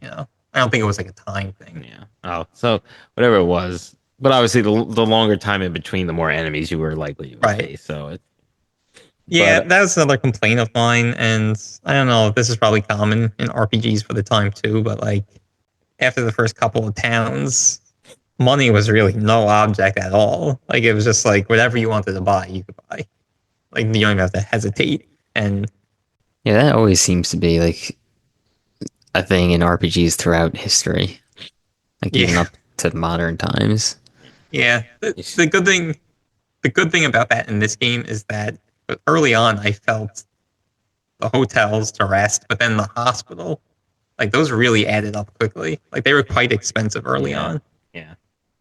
I don't think it was like a time thing. yeah. Oh, so whatever it was, but obviously the longer time in between, the more enemies you were likely to Right. face. So it, Yeah, but- that was another complaint of mine, and I don't know. This is probably common in RPGs for the time too. But like after the first couple of towns, money was really no object at all. Like it was just like whatever you wanted to buy, you could buy. Like you don't even have to hesitate. And Yeah, that always seems to be like a thing in RPGs throughout history, like even Yeah. up to modern times. yeah, the good thing about that in this game is that early on I felt the hotels to rest, but then the hospital, like those really added up quickly. Like they were quite expensive early Yeah. on. yeah,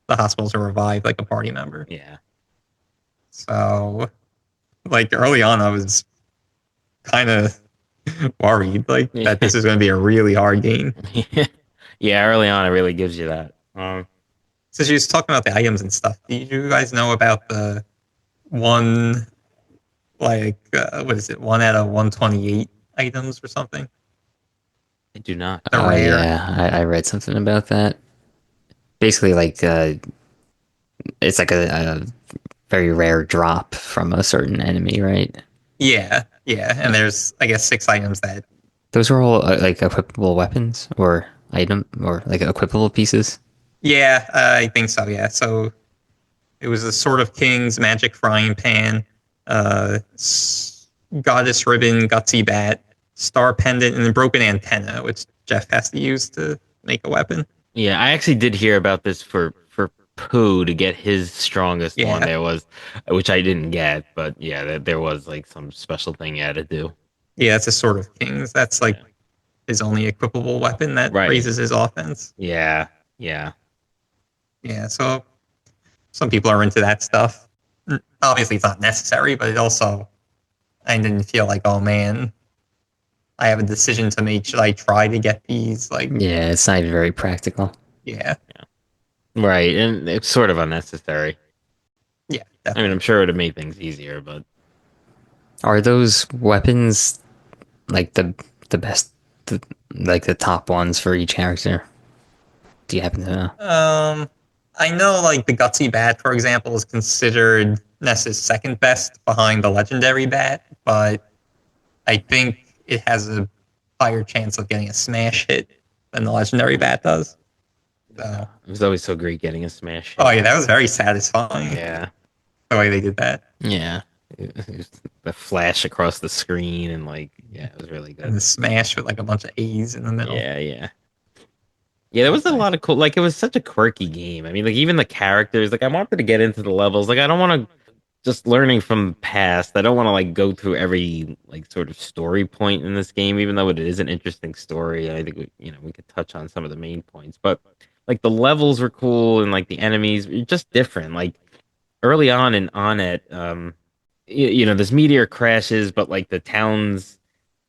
The hospital to revive like a party member. yeah, So like early on I was kind of worried like Yeah. that this is going to be a really hard game. yeah. Early on, it really gives you that. Since you was talking about the items and stuff, do you guys know about the one, like, what is it, 1 out of 128 items or something? I do not. The Oh rare. yeah, I read something about that. Basically, like it's like a very rare drop from a certain enemy, right? Yeah, and there's, I guess, 6 items that, Those are all like equipable weapons or item or like equipable pieces. yeah, I think so, yeah. So it was the Sword of Kings, Magic Frying Pan, Goddess Ribbon, Gutsy Bat, Star Pendant, and the Broken Antenna, which Jeff has to use to make a weapon. Yeah, I actually did hear about this for Pooh to get his strongest one. Yeah. There was, which I didn't get, but yeah, there was like some special thing you had to do. Yeah, that's a Sword of Kings. That's like Yeah. his only equipable weapon that Right. raises his offense. Yeah. Yeah, so some people are into that stuff. Obviously, it's not necessary, but it also, I didn't feel like, oh man, I have a decision to make. Should I try to get these? Like, Yeah, it's not even very practical. yeah, Right, and it's sort of unnecessary. yeah, I definitely. mean, I'm sure it would have made things easier, but Are those weapons like the best, like the top ones for each character? Do you happen to know? I know like the Gutsy Bat, for example, is considered Ness's second best behind the legendary bat, but I think it has a higher chance of getting a smash hit than the legendary bat does. So, It was always so great getting a smash oh hit. yeah, that was very satisfying Yeah. the way they did that. Yeah. It was the flash across the screen and like, yeah, it was really And good. the smash with like a bunch of A's in the middle. Yeah, yeah. Yeah, there That was was a nice. lot of cool. Like, it was such a quirky game. I mean, like, even the characters. Like, I wanted to get into the levels. Like, I don't want to just learning from past. I don't want to like go through every like sort of story point in this game, even though it is an interesting story. I think we could touch on some of the main points, but like the levels were cool and like the enemies were just different. Like early on it, this meteor crashes, but like the town's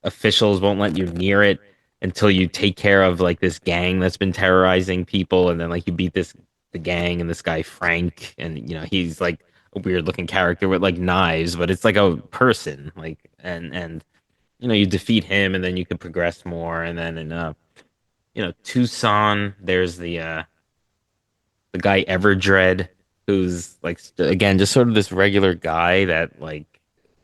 officials won't let you near it until you take care of like this gang that's been terrorizing people, and then like you beat the gang and this guy Frank, and he's like a weird looking character with like knives, but it's like a person, like and you defeat him, and then you can progress more, and then in Tucson, there's the guy Everdread, who's like again just sort of this regular guy that like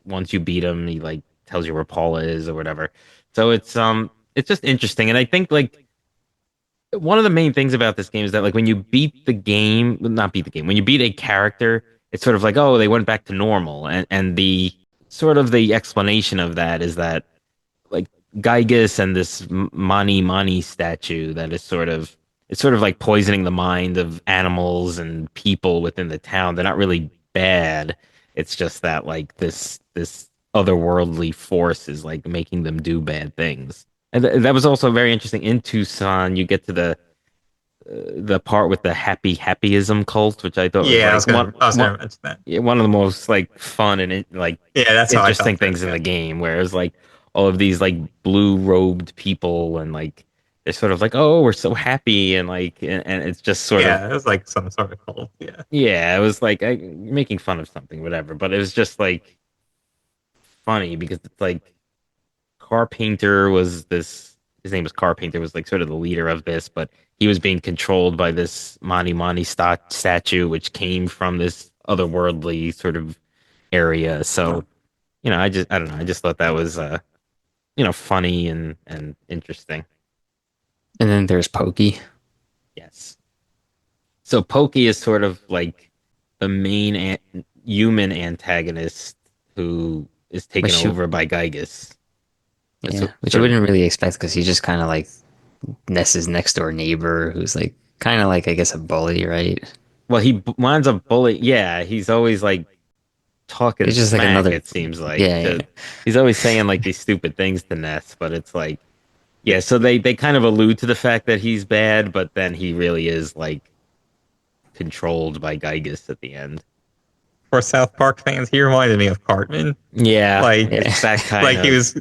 once you beat him, he like tells you where Paula is or whatever. So it's just interesting, and I think like one of the main things about this game is that like when you beat the game, not beat the game, when you beat a character, it's sort of like, oh, they went back to normal, and the sort of the explanation of that is that like Gygus and this Mani Mani statue that is sort of like poisoning the mind of animals and people within the town. They're not really bad. It's just that like this otherworldly force is like making them do bad things. And that was also very interesting. In Tucson, you get to the part with the happyism cult, which I thought was Yeah, like I was gonna mention that. yeah, one of the most like fun and like Yeah, that's how I interesting felt for it. things in Yeah. the game, where it's like all of these like blue robed people, and like they're sort of like, oh, we're so happy, and like and it's just sort of, Yeah, it was like some sort of cult. Yeah. yeah, it was like making fun of something, whatever, but it was just like funny because it's like Carpainter was this, his name was Carpainter, was like sort of the leader of this, but he was being controlled by this Mani Mani statue, which came from this otherworldly sort of area. So, I don't know, I just thought that was funny and interesting. And then there's Pokey, Yes. So Pokey is sort of like the main human antagonist who is taken which you, over by Gygus. That's yeah, which you sort of, wouldn't really expect because he's just kind of like Ness's next door neighbor, who's like kind of like I guess a bully, right? well, he winds up bully. Yeah, he's always like talking He's just like smack. another, It seems like yeah, yeah. he's always saying like these stupid things to Ness, but it's like, yeah. So they kind of allude to the fact that he's bad, but then he really is like controlled by Gygus at the end. For South Park fans, he reminded me of Cartman. Yeah, Like, it's that kind like he of, was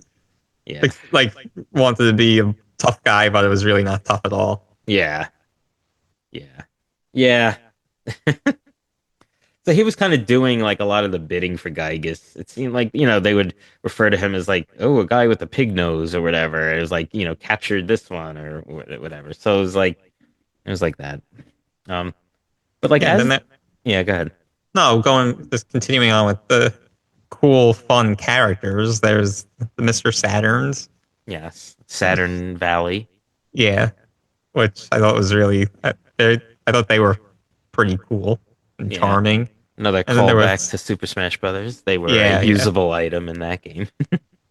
yeah, like wanted to be a tough guy, but it was really not tough at all. yeah, yeah, yeah. So he was kind of doing like a lot of the bidding for Gygus. It seemed like, they would refer to him as like, oh, a guy with a pig nose or whatever. It was like, captured this one or whatever. So it was like that. Um, but like Yeah, and then as, that yeah, go ahead. no, just continuing on with the cool, fun characters. There's the Mr. Saturns. Yes, Saturn Valley. Yeah, which I thought was really, I thought they were pretty cool and Yeah. charming. Another And then there callback was, to Super Smash Brothers. They were yeah, a usable item in that game.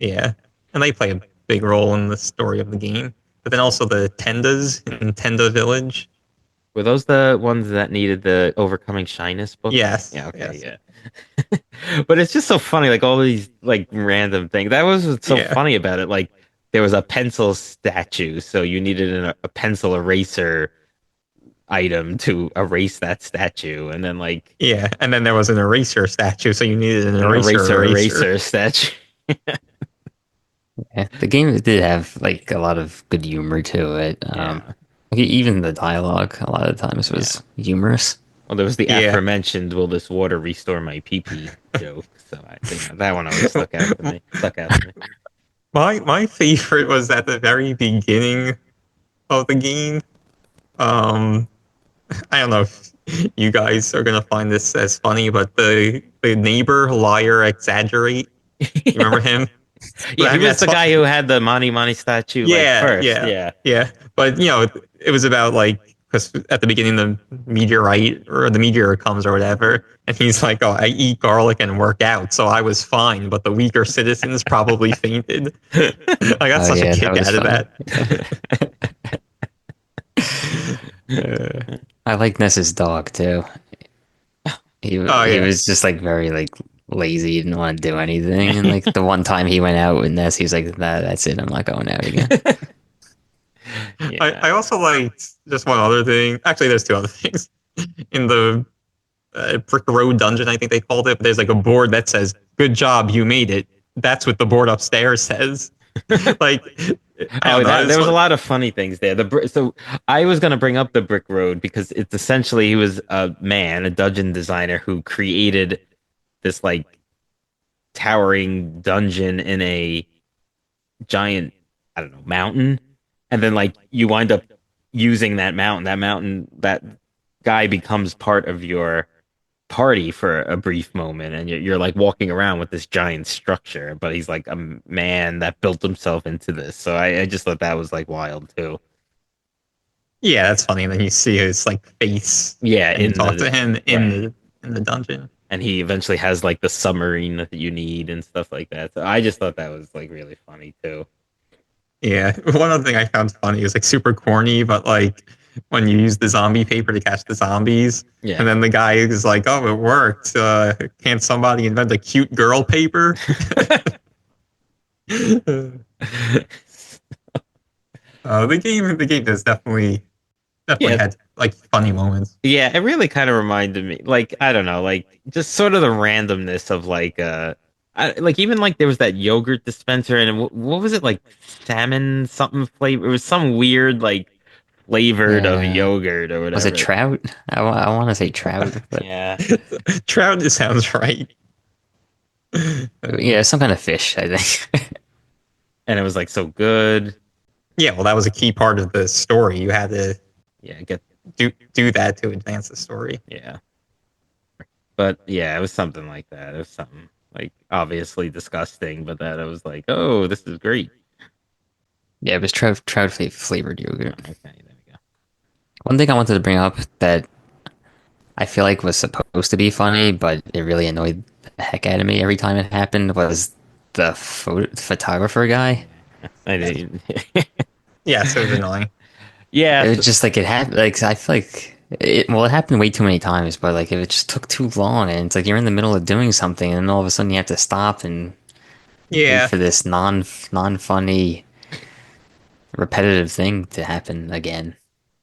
yeah, and they play a big role in the story of the game. But then also the Tendas in Tenda Village. Were those the ones that needed the Overcoming Shyness book? Yes, Yeah, okay, yes, yeah. But it's just so funny, like all these like random things. That was what's so yeah, funny about it. Like there was a pencil statue, so you needed a pencil eraser item to erase that statue, and then like yeah. And then there was an eraser statue, so you needed an an eraser. eraser statue. Yeah, the game did have like a lot of good humor to it. Yeah. Even the dialogue a lot of times was humorous. Well, there was the Yeah. aforementioned "Will this water restore my pee-pee?" joke, so I think that one always stuck out to me. My favorite was at the very beginning of the game. Um, I don't know if you guys are gonna find this as funny, but the neighbor liar exaggerate. You remember him? Yeah, I he mean, was that's the fun. guy who had the Mani Mani statue like Yeah, first. yeah, Yeah. yeah. But it was about like because at the beginning the meteorite or the meteor comes or whatever, and he's like, "Oh, I eat garlic and work out, so I was fine, but the weaker citizens probably fainted." I got Oh such a yeah, that kick was out of funny. that. Uh, I like Ness's dog too. oh He yeah, was just like very like lazy, he didn't want to do anything. And like the one time he went out with Ness, he was like, nah, that's it, I'm not going out again. Yeah. I also liked just one other thing. Actually, there's two other things in the Brick Road dungeon. I think they called it. But there's like a board that says "Good job, you made it." That's what the board upstairs says. Like I Oh, don't know. that It's there was a fun. lot of funny things there. So I was gonna bring up the Brick Road because it's essentially he was a man, a dungeon designer who created this like towering dungeon in a giant, I don't know, mountain, and then like you wind up using that mountain. That guy becomes part of your party for a brief moment, and you're like walking around with this giant structure, but he's like a man that built himself into this. So I just thought that was like wild too. Yeah, that's funny. And then you see his like face, Yeah, and you in talk to the him right. in the dungeon. And he eventually has like the submarine that you need and stuff like that. So I just thought that was like really funny too. Yeah, one other thing I found funny is like super corny, but like when you use the zombie paper to catch the zombies, Yeah. and then the guy is like, "Oh, it worked. Can't somebody invent a cute girl paper?" The game does definitely Yeah, had like funny moments. yeah, it really kind of reminded me, like, I don't know, like just sort of the randomness of like like even like there was that yogurt dispenser and what was it like salmon something flavor? It was some weird like flavored of Yeah. yogurt or Was it whatever. trout? I want to say trout, but Yeah. Trout just sounds right. yeah, some kind of fish, I think. And it was like so good. Yeah, well, that was a key part of the story. You had to Yeah, get do that to advance the story. yeah. But yeah, it was something like that. It was something like obviously disgusting, but that I was like, "Oh, this is great." Yeah, it was flavored Oh, yogurt. okay, there we go. One thing I wanted to bring up that I feel like was supposed to be funny, but it really annoyed the heck out of me every time it happened was the photographer guy. I didn't. Yeah, so it was annoying. Yeah, It was just like it had like I feel like it happened way too many times, but like it just took too long, and it's like you're in the middle of doing something, and then all of a sudden you have to stop and wait Yeah, for this non funny repetitive thing to happen again.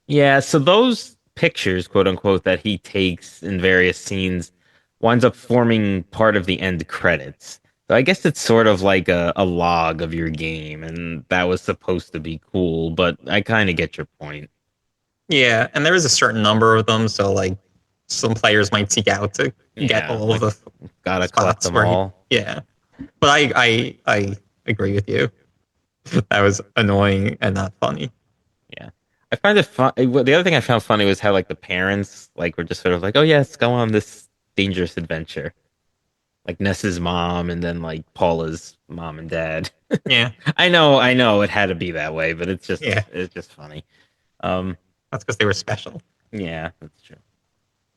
yeah. So those pictures, quote unquote, that he takes in various scenes winds up forming part of the end credits. So I guess it's sort of like a log of your game, and that was supposed to be cool, but I kind of get your point. yeah, and there is a certain number of them, so like some players might seek out to get Yeah, all of like the gotta collect spots them where he. all. Yeah, but I agree with you. That was annoying and not funny. Yeah. I find it fun. The other thing I found funny was how like the parents like were just sort of like, "Oh yeah, let's go on this dangerous adventure." Like Ness's mom and then like Paula's mom and dad. Yeah, I know it had to be that way, but yeah, it's just funny. Um, that's because they were special. yeah, that's true.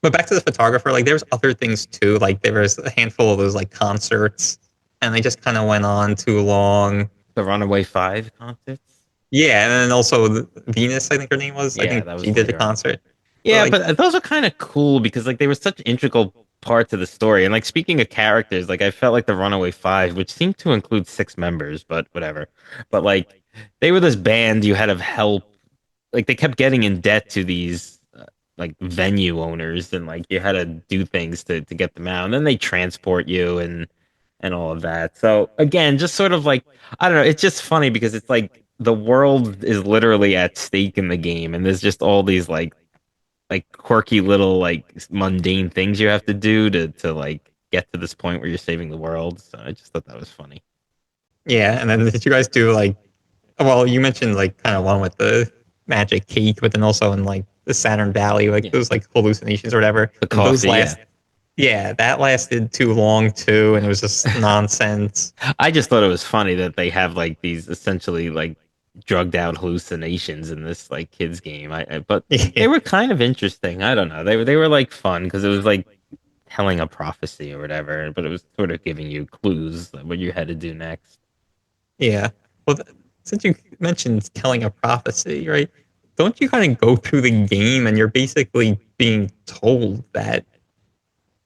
But back to the photographer, like there's other things too. Like there was a handful of those like concerts, and they just kind of went on too long. The Runaway Five concerts. Yeah, and then also Venus, I think her name was. I Yeah, think that she was did a later on. concert. But Yeah, like, but those are kind of cool because like they were such integral parts of the story. And like speaking of characters, like I felt like the Runaway Five, which seemed to include six members, but whatever. But like they were this band you had to help. Like they kept getting in debt to these like venue owners, and like you had to do things to get them out. And then they transport you and all of that. So again, just sort of like I don't know. It's just funny because it's like the world is literally at stake in the game, and there's just all these like quirky little like mundane things you have to do to like get to this point where you're saving the world. So I just thought that was funny. yeah, and then did you guys do like? Well, you mentioned like kind of one with the magic cake, but then also in like the Saturn Valley, like Yeah. those like hallucinations or whatever. The And those coffee, last, yeah. Yeah, that lasted too long too, and it was just nonsense. I just thought it was funny that they have like these essentially like drugged out hallucinations in this like kids game. But Yeah, they were kind of interesting. I don't know. They were like fun because it was like telling a prophecy or whatever, but it was sort of giving you clues like, what you had to do next. yeah. Well, since you mentioned telling a prophecy, right? Don't you kind of go through the game and you're basically being told that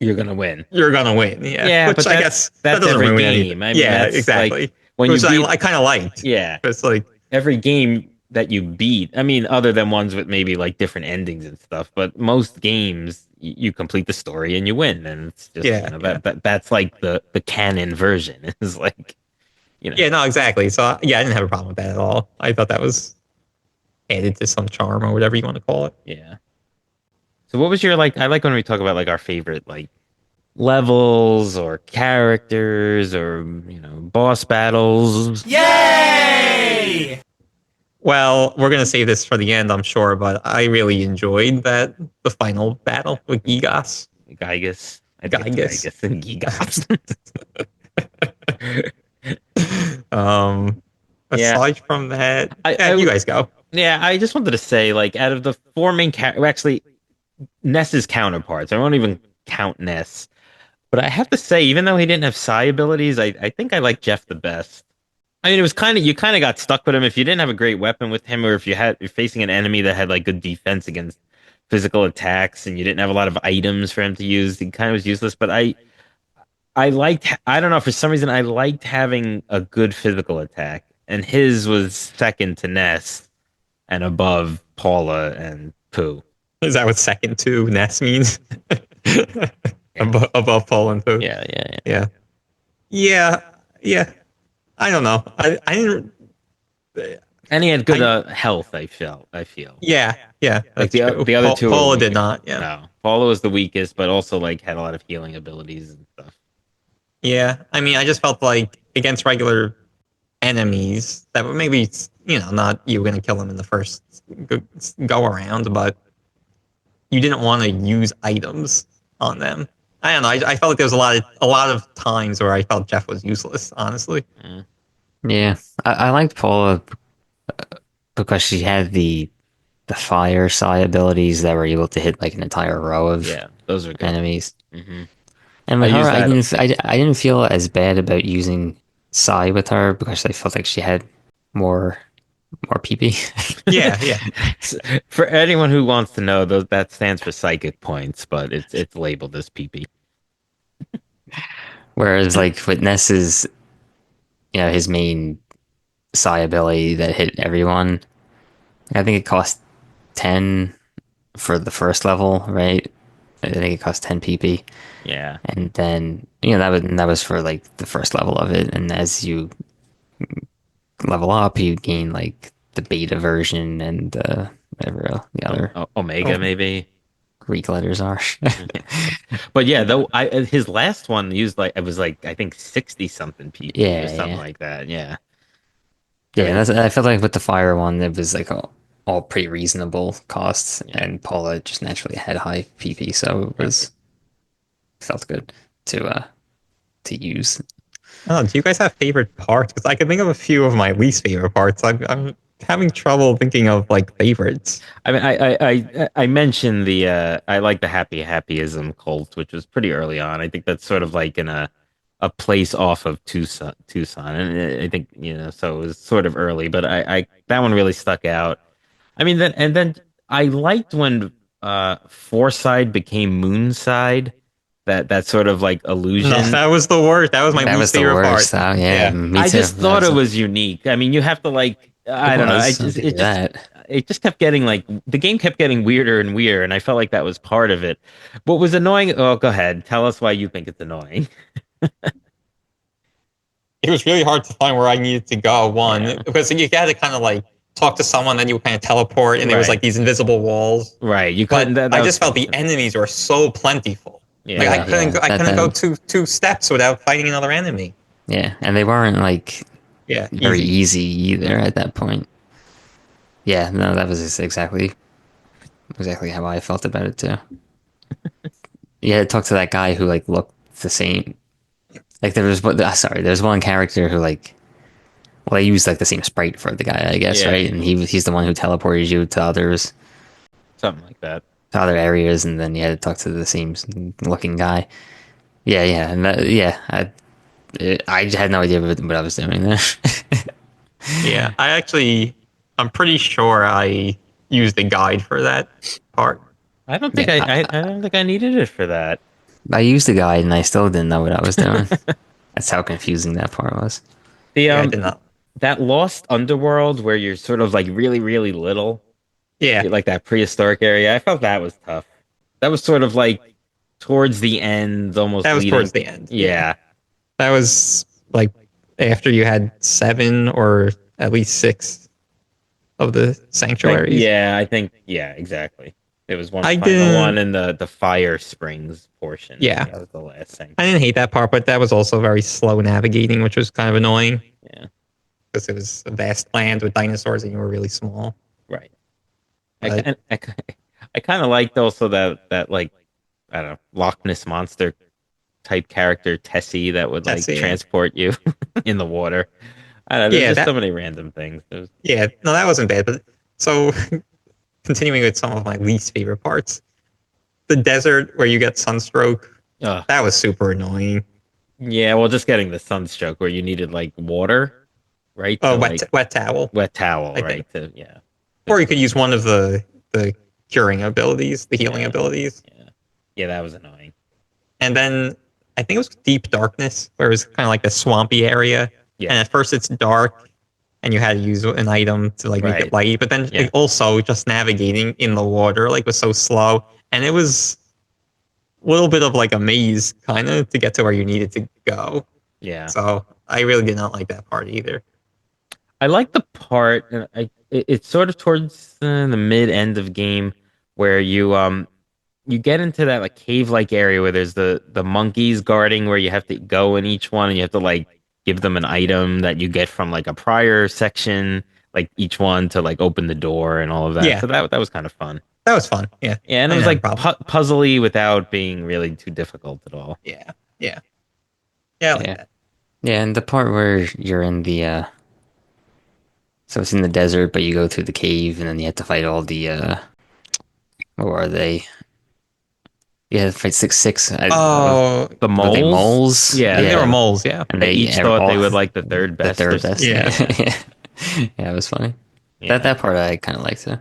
You're gonna win. you're gonna win? Yeah, Yeah, which but I that's guess that that's doesn't every ruin anything. game. I mean, Yeah, that's like exactly. when you Which beat. I kind of liked. Yeah, It's like, every game that you beat. I mean, other than ones with maybe like different endings and stuff, but most games you complete the story and you win, and it's just yeah, yeah. that's like the canon version. Is like you know Yeah, no, exactly. So yeah, I didn't have a problem with that at all. I thought that was added to some charm or whatever you want to call it. yeah. So what was your like? I like when we talk about like our favorite like levels or characters or boss battles. Yay! Well, we're gonna save this for the end, I'm sure, but I really enjoyed the final battle with Gigas. Gygus. I think it's Gygus. Gygus and Gigas. Um, Yeah. aside from that, I you guys go. Yeah, I just wanted to say, like, out of the four main actually, Ness's counterparts. I won't even count Ness, but I have to say, even though he didn't have psi abilities, I think I like Jeff the best. I mean, it was kind of you kind of got stuck with him if you didn't have a great weapon with him, or if you're facing an enemy that had like good defense against physical attacks, and you didn't have a lot of items for him to use. He kind of was useless. But I liked I don't know for some reason I liked having a good physical attack, and his was second to Ness and above Paula and Pooh. Is that what second to Ness means? Above Paul and Pooh. Yeah. Yeah. Yeah. Yeah. I don't know. I didn't. And he had good health. I feel. Yeah. Yeah. Like That's true. the other two. were Paula weaker. did not. Yeah. No, Paula was the weakest, but also like had a lot of healing abilities and stuff. Yeah. I mean, I just felt like against regular enemies that were maybe not you were going to kill them in the first go around, but you didn't want to use items on them. I don't know. I felt like there was a lot of times where I felt Jeff was useless. Honestly. Yeah, I liked Paula because she had the fire psi abilities that were able to hit like an entire row of those are good enemies. Mm-hmm. And with I her, used I didn't feel as bad about using psi with her because I felt like she had more PP. Yeah. For anyone who wants to know, that stands for psychic points, but it's labeled as PP. Whereas like with Ness's, his main psi ability that hit everyone, I think it cost 10 for the first level, right? I think it cost 10 PP. Yeah. And then, that was for like the first level of it. And as you level up, you gain like the beta version and whatever the other Omega maybe Greek letters are. But yeah, though his last one used like it was like I think 60 something PP or something like that. Yeah. Yeah, I felt like with the fire one, it was like all pretty reasonable costs, and Paula just naturally had high PP, so it felt good to use. Oh, do you guys have favorite parts? Because I can think of a few of my least favorite parts. I'm having trouble thinking of like favorites. I mean, I mentioned I like the happyism cult, which was pretty early on. I think that's sort of like in a place off of Tucson, and I think so it was sort of early, but I that one really stuck out. I mean, then I liked when Foreside became Moonside. That sort of like illusion. No, that was the worst. That was my least favorite part. Yeah, me I too. just thought it was unique. I mean, you have to like I don't know. It just kept getting like the game kept getting weirder and weirder, and I felt like that was part of it. What was annoying? Oh, go ahead. Tell us why you think it's annoying. It was really hard to find where I needed to go. Because you had to kind of like talk to someone, then you would kind of teleport, and there was like these invisible walls. Right. You couldn't. I just felt the enemies were so plentiful. Yeah. Like I couldn't go two steps without fighting another enemy. Yeah, and they weren't like very easy either at that point. Yeah, no, that was exactly how I felt about it too. you had to talk to that guy who like looked the same. Like there's one character who like well they used like the same sprite for the guy, I guess, Yeah, right? And he's the one who teleported you to something like that. other areas, and then you had to talk to the same looking guy. Yeah, yeah, and I had no idea what I was doing there. Yeah, I'm pretty sure I used a guide for that part. I don't think Yeah, I don't think I needed it for that. I used the guide and I still didn't know what I was doing. That's how confusing that part was. The Yeah, I did not. that lost underworld where you're sort of like really really little, Yeah, like that prehistoric area. I felt that was tough. That was sort of like towards the end, almost that was leading. towards the end. Yeah, Yeah, that was like after you had 7 or at least 6 of the sanctuaries. I think yeah, exactly. It was one I final one didn't. in the fire springs portion. Yeah, That was the last thing. I didn't hate that part, but that was also very slow navigating, which was kind of annoying Yeah, because it was a vast land with dinosaurs and you were really small. right. But I kind of liked also that like I don't know Loch Ness monster type character Tessie that would like Tessie, yeah. transport you in the water. I don't know. There's Yeah, just that so many random things. yeah, no, that wasn't bad. But so continuing with some of my least favorite parts, the desert where you get sunstroke, Uh, that was super annoying. yeah, well, just getting the sunstroke where you needed like water, right? Oh, To like wet towel, wet towel, I right? think. To yeah, Or you could use one of the curing abilities, the healing yeah, abilities. yeah, yeah. That was annoying. And then I think it was deep darkness, where it was kind of like a swampy area. Yeah, And at first it's dark, and you had to use an item to like make it right. light. But then Yeah, also just navigating in the water like was so slow, and it was a little bit of like a maze kind of to get to where you needed to go. yeah. So I really did not like that part either. I like the part, and it's sort of towards the mid end of game where you get into that like cave like area where there's the monkeys guarding where you have to go in each one and you have to like give them an item that you get from like a prior section, like each one to like open the door and all of that. Yeah, So that was kind of fun. that was fun. Yeah, Yeah, and I it was didn't have a like problem. puzzly without being really too difficult at all. Yeah, yeah, yeah. I like Yeah. that. Yeah, and the part where you're in the so it's in the desert, but you go through the cave and then you have to fight all the what are they? Yeah, fight six. Oh, The Were they moles? moles? Yeah, and they were Yeah, moles. Yeah, and they each thought they were like the third the best or third best. something. Yeah. Yeah, it was funny. Yeah. That part I kind of liked too.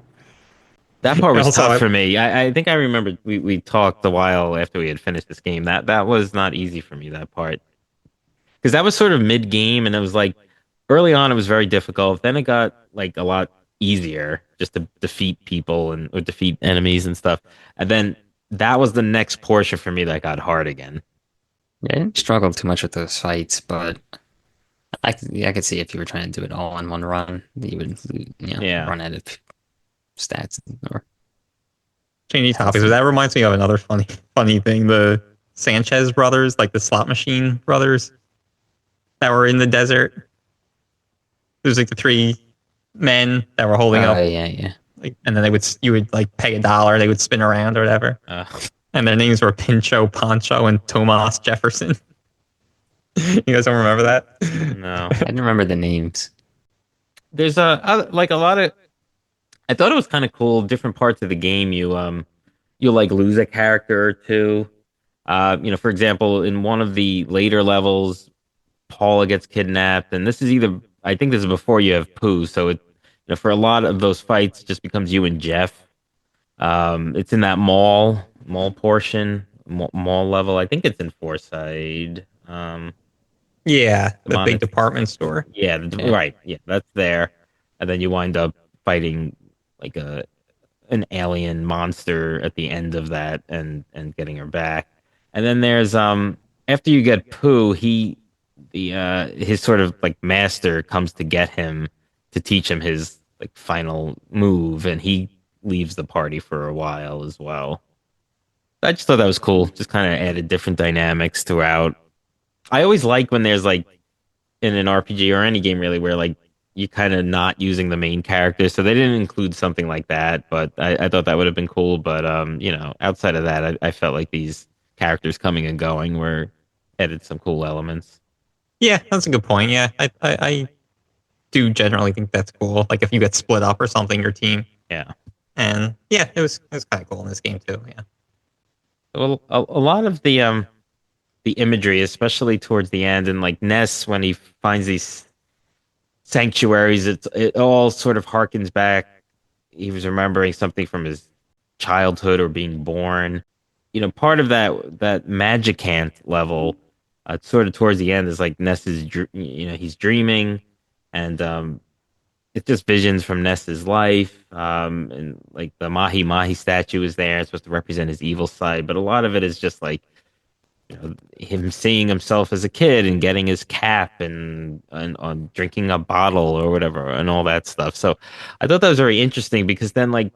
That part was Also, tough for me. I think I remember we talked a while after we had finished this game. That was not easy for me, that part. Because that was sort of mid game and it was like early on it was very difficult. Then it got like a lot easier just to defeat people and or defeat enemies and stuff. And then that was the next portion for me that got hard again. Yeah, I didn't struggle too much with those fights, but I could see if you were trying to do it all in one run, you would Yeah. run out of stats or changing topics, but that reminds me of another funny thing. The Sanchez brothers, like the slot machine brothers that were in the desert. There's like the 3 men that were holding up, yeah. like, and then you would like pay $1, they would spin around or whatever. Uh, And their names were Pincho, Poncho, and Tomas Jefferson. You guys don't remember that? no. I didn't remember the names. There's like a lot of I thought it was kind of cool. Different parts of the game, you like lose a character or two. For example, in one of the later levels, Paula gets kidnapped, and this is either I think this is before you have Pooh. So for a lot of those fights, it just becomes you and Jeff. It's in that mall portion, mall level. I think it's in Forside. Yeah, the Come big on, department store. yeah, Yeah. right. Yeah, that's there. And then you wind up fighting like an alien monster at the end of that and getting her back. And then there's after you get Pooh, his sort of like master comes to get him to teach him his like final move and he leaves the party for a while as well. I just thought that was cool. Just kind of added different dynamics throughout. I always like when there's like in an RPG or any game really where like you kind of not using the main character. So they didn't include something like that, but I thought that would have been cool. But outside of that, I felt like these characters coming and going were added some cool elements. Yeah, that's a good point. Yeah, I do generally think that's cool. Like if you get split up or something, your team. Yeah. And yeah, it was kind of cool in this game too. Yeah. Well, a lot of the imagery, especially towards the end, and like Ness when he finds these sanctuaries, it all sort of harkens back. He was remembering something from his childhood or being born. Part of that magicant level, sort of towards the end, is like Ness is, he's dreaming, and it's just visions from Ness's life. And like the Mahi Mahi statue is there. It's supposed to represent his evil side, but a lot of it is just like him seeing himself as a kid and getting his cap and on drinking a bottle or whatever and all that stuff. So I thought that was very interesting because then like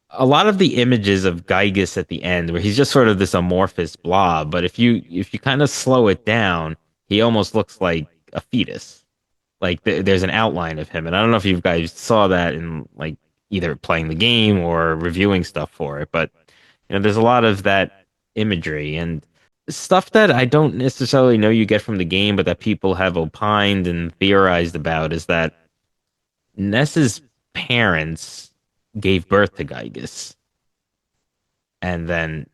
a lot of the images of Gygus at the end where he's just sort of this amorphous blob, but if you kind of slow it down, he almost looks like a fetus. Like there's an outline of him, and I don't know if you guys saw that in like either playing the game or reviewing stuff for it, but there's a lot of that imagery and stuff that I don't necessarily know you get from the game, but that people have opined and theorized about is that Ness's parents gave birth to Gygus, and then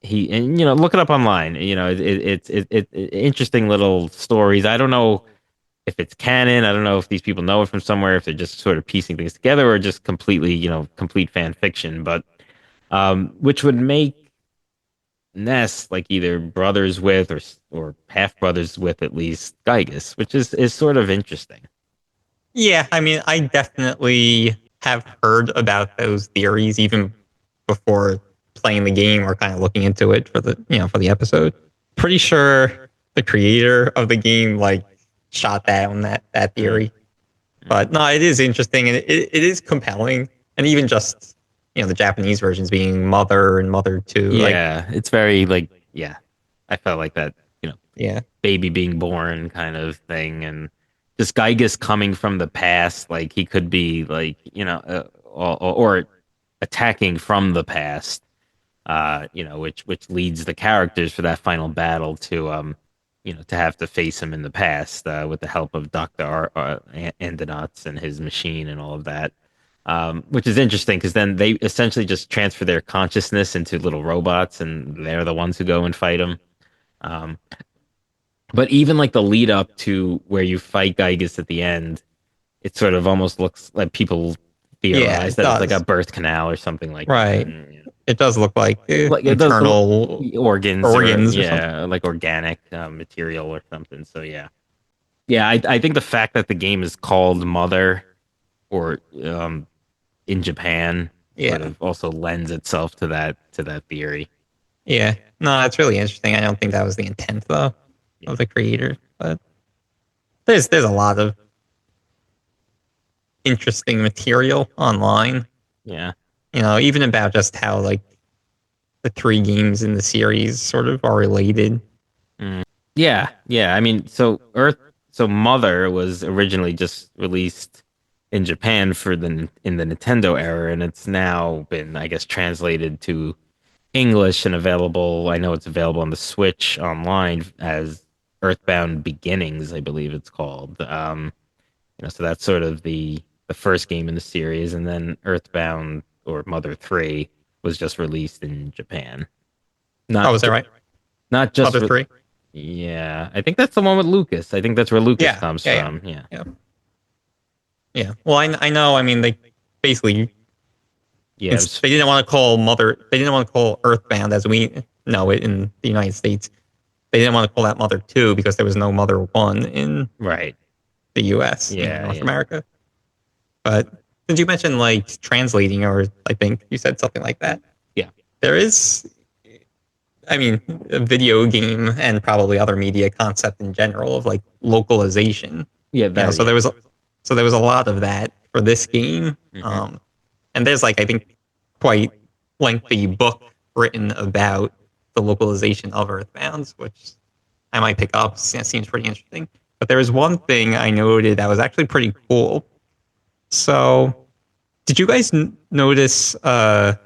look it up online. It's interesting little stories. I don't know if it's canon. I don't know if these people know it from somewhere, if they're just sort of piecing things together or just completely, complete fan fiction. But which would make Ness like either brothers with or half brothers with at least Gygus, which is sort of interesting. Yeah, I mean, I definitely have heard about those theories even before playing the game or kind of looking into it for the episode. Pretty sure the creator of the game like shot down that theory. But no, it is interesting and it is compelling. And even just the Japanese versions being Mother and Mother 2. Yeah, it's very like I felt like that, Yeah. baby being born kind of thing, and this Gygus coming from the past, like he could be like or attacking from the past, which leads the characters for that final battle to to have to face him in the past with the help of Dr. Andonauts and his machine and all of that. Which is interesting because then they essentially just transfer their consciousness into little robots, and they're the ones who go and fight them. But even like the lead up to where you fight Gygus at the end, it sort of almost looks like people theorize that it's like a birth canal or something like right. that. It does look like internal organs or like organic material or something. So yeah, I think the fact that the game is called Mother or in Japan sort of also lends itself to that theory. Yeah, no, that's really interesting. I don't think that was the intent though of the creator, but there's a lot of interesting material online. Yeah, even about just how like the three games in the series sort of are related. Yeah. I mean, so Mother was originally just released in Japan in the Nintendo era, and it's now been, I guess, translated to English and available. I know it's available on the Switch online as Earthbound Beginnings, I believe it's called. So that's sort of the first game in the series, and then Earthbound or Mother 3 was just released in Japan. Is that right? Not just Mother 3? Yeah, I think that's the one with Lucas. I think that's where Lucas comes from. Yeah. Well, I know. I mean, they basically they didn't want to call Mother. They didn't want to call Earthbound as we know it in the United States. They didn't want to call that Mother 2 because there was no Mother 1 in the U.S. North America. But since you mentioned like translating, or I think you said something like that. Yeah, there is. I mean, a video game and probably other media concept in general of like localization. Yeah, there was a lot of that for this game. Mm-hmm. And there's like I think quite lengthy book written about the localization of Earthbound, which I might pick up. It seems pretty interesting. But there was one thing I noted that was actually pretty cool. So, did you guys notice, or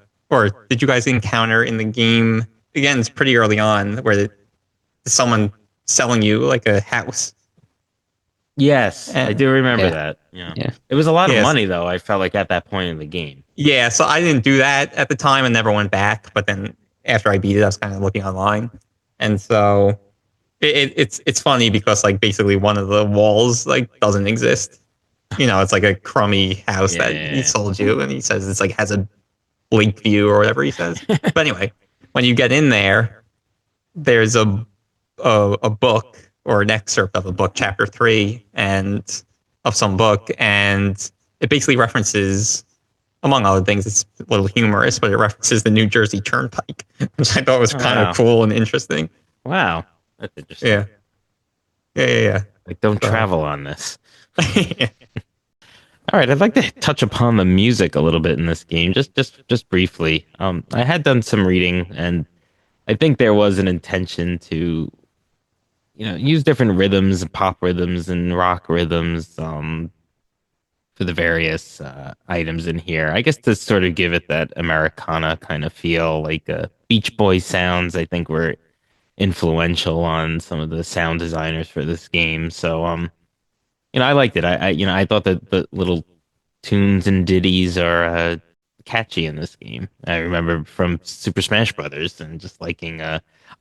did you guys encounter in the game again, it's pretty early on where someone selling you like a house. Yes, I And do remember Yeah. that. Yeah. Yeah. It was a lot of Yes. money, though, I felt like at that point in the game. Yeah, so I didn't do that at the time and never went back. But then after I beat it, I was kind of looking online, and so it's funny because like basically one of the walls like doesn't exist. It's like a crummy house that he Yeah. sold you, and he says it's like has a lake view or whatever he says. But anyway, when you get in there, there's a book or an excerpt of a book, chapter 3, and of some book, and it basically references, among other things, it's a little humorous, but it references the New Jersey Turnpike, which I thought was kind Wow. of cool and interesting. Wow. That's interesting. Yeah, yeah. Like, don't So- travel on this. Yeah. All right, I'd like to touch upon the music a little bit in this game, just briefly. I had done some reading, and I think there was an intention to, use different rhythms, pop rhythms and rock rhythms, for the various items in here. I guess to sort of give it that Americana kind of feel, like Beach Boys sounds. I think were influential on some of the sound designers for this game. So, I liked it. I thought that the little tunes and ditties are catchy in this game. I remember from Super Smash Brothers and just liking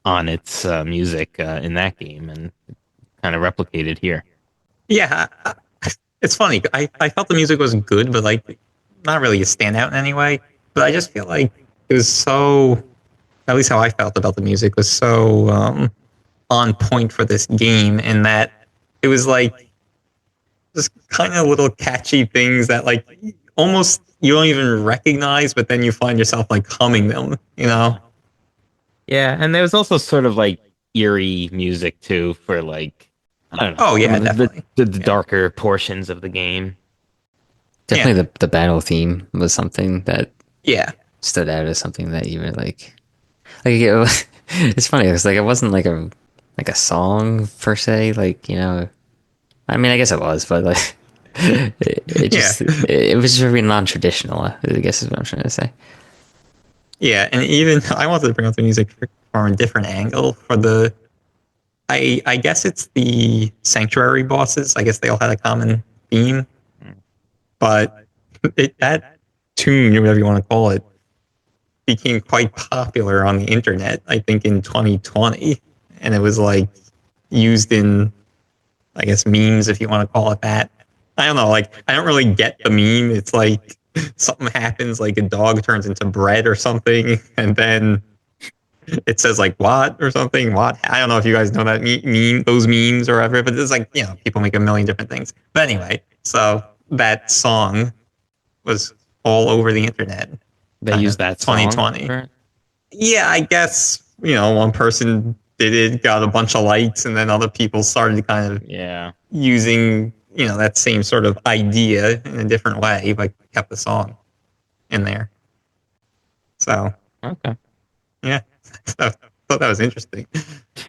on its music in that game, and kind of replicated here. Yeah, it's funny. I felt the music was good, but like not really a standout in any way. But I just feel like it was so, at least how I felt about the music, was so on point for this game, in that it was like just kind of little catchy things that like almost you don't even recognize, but then you find yourself like humming them, Yeah, and there was also sort of like eerie music too for like, I don't know. Oh, yeah, some of definitely. the darker portions of the game. Definitely the battle theme was something that Yeah. stood out as something that you were like it's funny because like it wasn't like a song per se, like I mean I guess it was, but like it just it was very non-traditional, I guess is what I'm trying to say. Yeah, and even I wanted to bring up the music from a different angle for the. I guess it's the sanctuary bosses. I guess they all had a common theme, but that tune, or whatever you want to call it, became quite popular on the internet. I think in 2020, and it was like used in, I guess, memes, if you want to call it that. I don't know. Like, I don't really get the meme. It's like something happens, like a dog turns into bread or something, and then it says like what or something. What? I don't know if you guys know that meme, those memes or whatever, but it's like, people make a million different things. But anyway, so that song was all over the internet. They used that song 2020. for it? Yeah, I guess, one person did it, got a bunch of likes, and then other people started kind of Yeah. using, that same sort of idea in a different way, but kept the song in there. So, Okay. yeah, I thought that was interesting.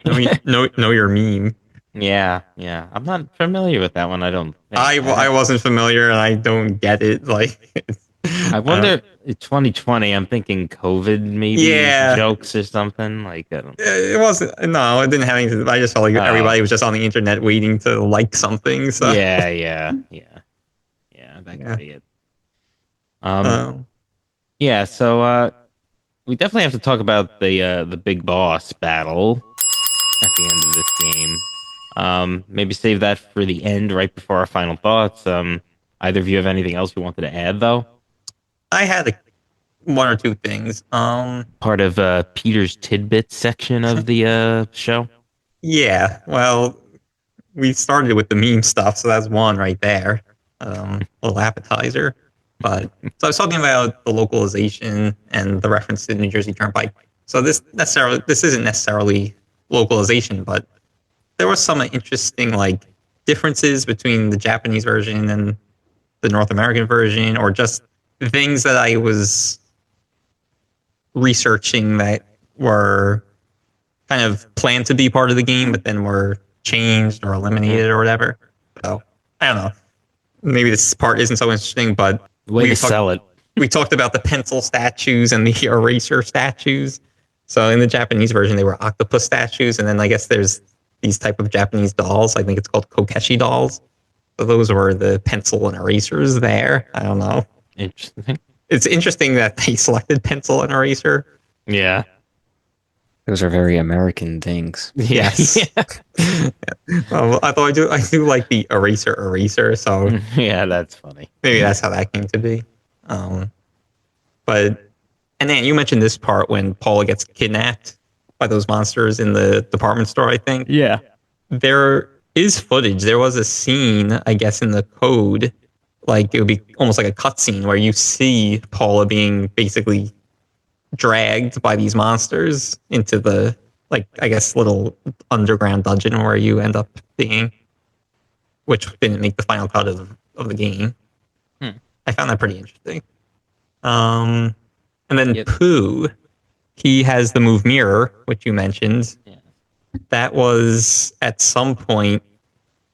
Know your meme. Yeah. I'm not familiar with that one. I don't think. I wasn't familiar, and I don't get it. Like, I wonder, 2020, I'm thinking COVID maybe Yeah. jokes or something. Like, I don't. It wasn't. No, it didn't have anything to do. I just felt like Oh. everybody was just on the internet waiting to like something. So, Yeah. That Yeah. could be it. Yeah. So we definitely have to talk about the big boss battle at the end of this game. Maybe save that for the end, right before our final thoughts. Either of you have anything else you wanted to add, though? I had one or two things. Part of Peter's tidbits section of the show. Yeah. Well, we started with the meme stuff, so that's one right there. Little appetizer. But so I was talking about the localization and the reference to the New Jersey Turnpike. So this isn't necessarily localization, but there was some interesting like differences between the Japanese version and the North American version, or just things that I was researching that were kind of planned to be part of the game, but then were changed or eliminated or whatever. So I don't know. Maybe this part isn't so interesting, but Way to sell it. we talked about the pencil statues and the eraser statues. So in the Japanese version, they were octopus statues, and then I guess there's these type of Japanese dolls. I think it's called kokeshi dolls. So those were the pencil and erasers there. I don't know. Interesting. It's interesting that they selected pencil and eraser. Yeah. Those are very American things. Yes. Yeah. Well, although I do like the eraser. So Yeah, that's funny. maybe that's how that came to be. But and then you mentioned this part when Paula gets kidnapped by those monsters in the department store. I think Yeah. there is footage. There was a scene, I guess, in the code, like it would be almost like a cutscene where you see Paula being basically dragged by these monsters into the, like, I guess, little underground dungeon where you end up being, which didn't make the final cut of the game. I found that pretty interesting. And then Yep. Pooh, he has the move mirror, which you mentioned. Yeah. That was at some point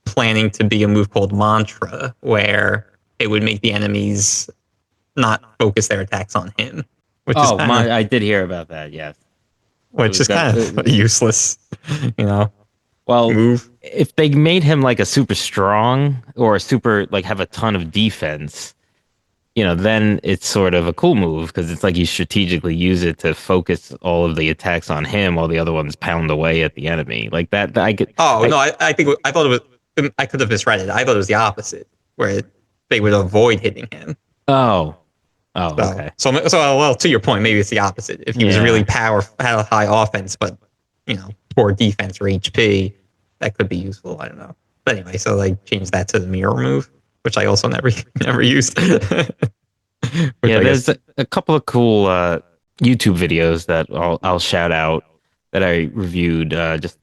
planning to be a move called mantra, where it would make the enemies not focus their attacks on him. Which is I did hear about that. Yes. which is kind of useless, Well, move. if they made him like a super strong or a super like have a ton of defense, then it's sort of a cool move because it's like you strategically use it to focus all of the attacks on him while the other ones pound away at the enemy. Like that, I could. Oh no, I think I thought it was. I could have misread it. I thought it was the opposite, where they would avoid hitting him. Oh, So, okay. so well, to your point, maybe it's the opposite. If he was really powerful, had a high offense, but poor defense or HP, that could be useful. I don't know. But anyway, so they changed that to the mirror move, which I also never used. Yeah, there's a couple of cool YouTube videos that I'll shout out that I reviewed just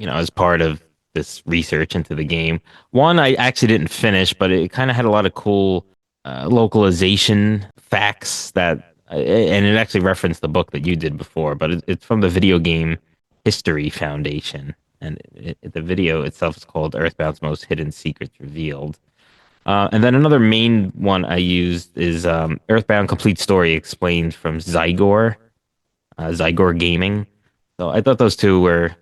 as part of this research into the game. One I actually didn't finish, but it kind of had a lot of cool localization facts and it actually referenced the book that you did before, but it's from the Video Game History Foundation, and the video itself is called Earthbound's Most Hidden Secrets Revealed. And then another main one I used is Earthbound Complete Story Explained from Zygor Gaming. So I thought those two were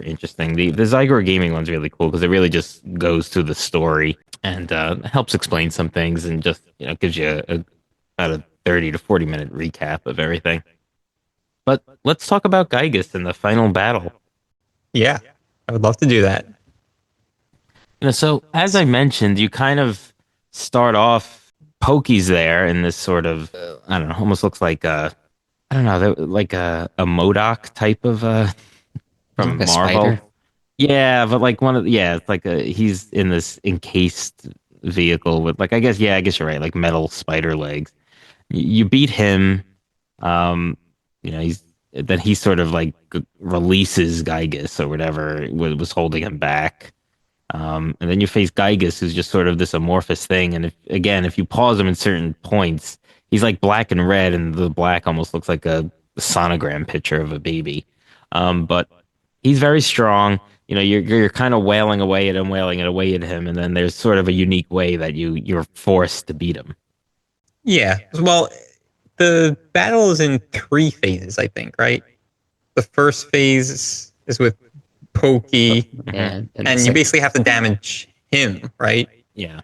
interesting. The Zygor Gaming one's really cool because it really just goes through the story and helps explain some things and just gives you about a 30 to 40 minute recap of everything. But let's talk about Gygus in the final battle. Yeah, I would love to do that. So as I mentioned, you kind of start off Pokey's there in this sort of I don't know, almost looks like I don't know, like a MODOK type of from Like a Marvel. spider? Yeah, but like it's like he's in this encased vehicle with like I guess you're right, like metal spider legs. You beat him, he sort of like releases Gygus or whatever was holding him back. And then you face Gygus, who's just sort of this amorphous thing. And if you pause him in certain points, he's like black and red, and the black almost looks like a sonogram picture of a baby. But he's very strong. You're kind of wailing away at him, and then there's sort of a unique way that you're forced to beat him. Yeah. Well, the battle is in 3 phases, I think, right? The first phase is with Pokey, Yeah, and you basically have to damage him, right? Yeah.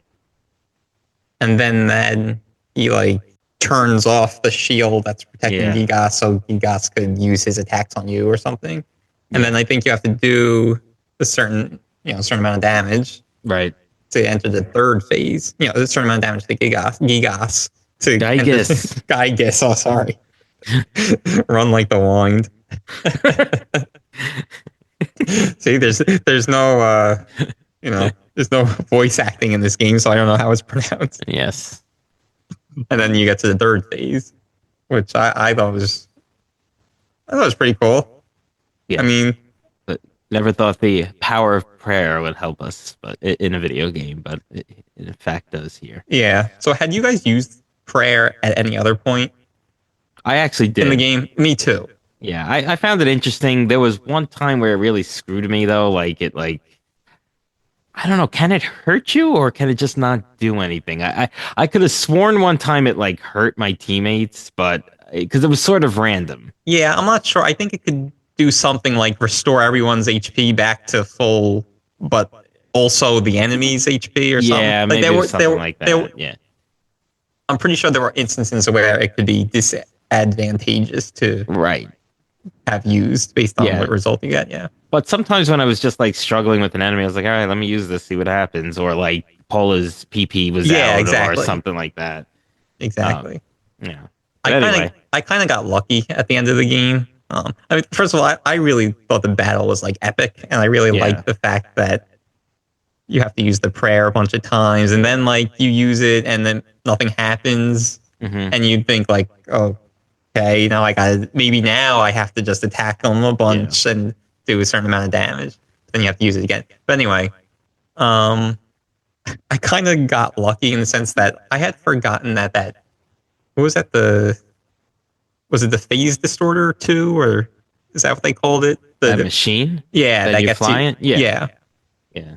And then he like turns off the shield that's protecting Gigas, so Gigas could use his attacks on you or something. And then I think you have to do a certain amount of damage, Right. to enter the 3rd phase. A certain amount of damage to Gigas. To Gygus. Gygus, oh sorry. Run like the wind. See, there's no there's no voice acting in this game, so I don't know how it's pronounced. Yes. And then you get to the 3rd phase, which I thought was pretty cool. Yeah. I mean, But never thought the power of prayer would help us, but in a video game, but it in fact does here. yeah. So had you guys used prayer at any other point I actually did in the game? Me too. Yeah, I found it interesting. There was one time where it really screwed me though. I don't know, can it hurt you or can it just not do anything? I could have sworn one time it like hurt my teammates, but because it was sort of random. Yeah, I'm not sure. I think it could do something like restore everyone's HP back to full, but also the enemy's HP or something. Yeah, Like maybe there it were, was something like there, that. Yeah. I'm pretty sure there were instances where it could be disadvantageous to Right. have used based on Yeah. what result you get. Yeah. But sometimes when I was just like struggling with an enemy, I was like, all right, let me use this, see what happens. Or like Paula's PP was Yeah, out exactly. or something like that. Exactly. Yeah. But I kind of got lucky at the end of the game. I mean, first of all, I really thought the battle was like epic, and I really liked the fact that you have to use the prayer a bunch of times, and then like you use it, and then nothing happens, and you think like, oh, okay, now maybe now I have to just attack them a bunch and do a certain amount of damage. Then you have to use it again. But anyway, I kind of got lucky in the sense that I had forgotten that what was that, was it the phase distorter 2, or is that what they called it? That machine? Yeah, that you're gets flying? You. Yeah.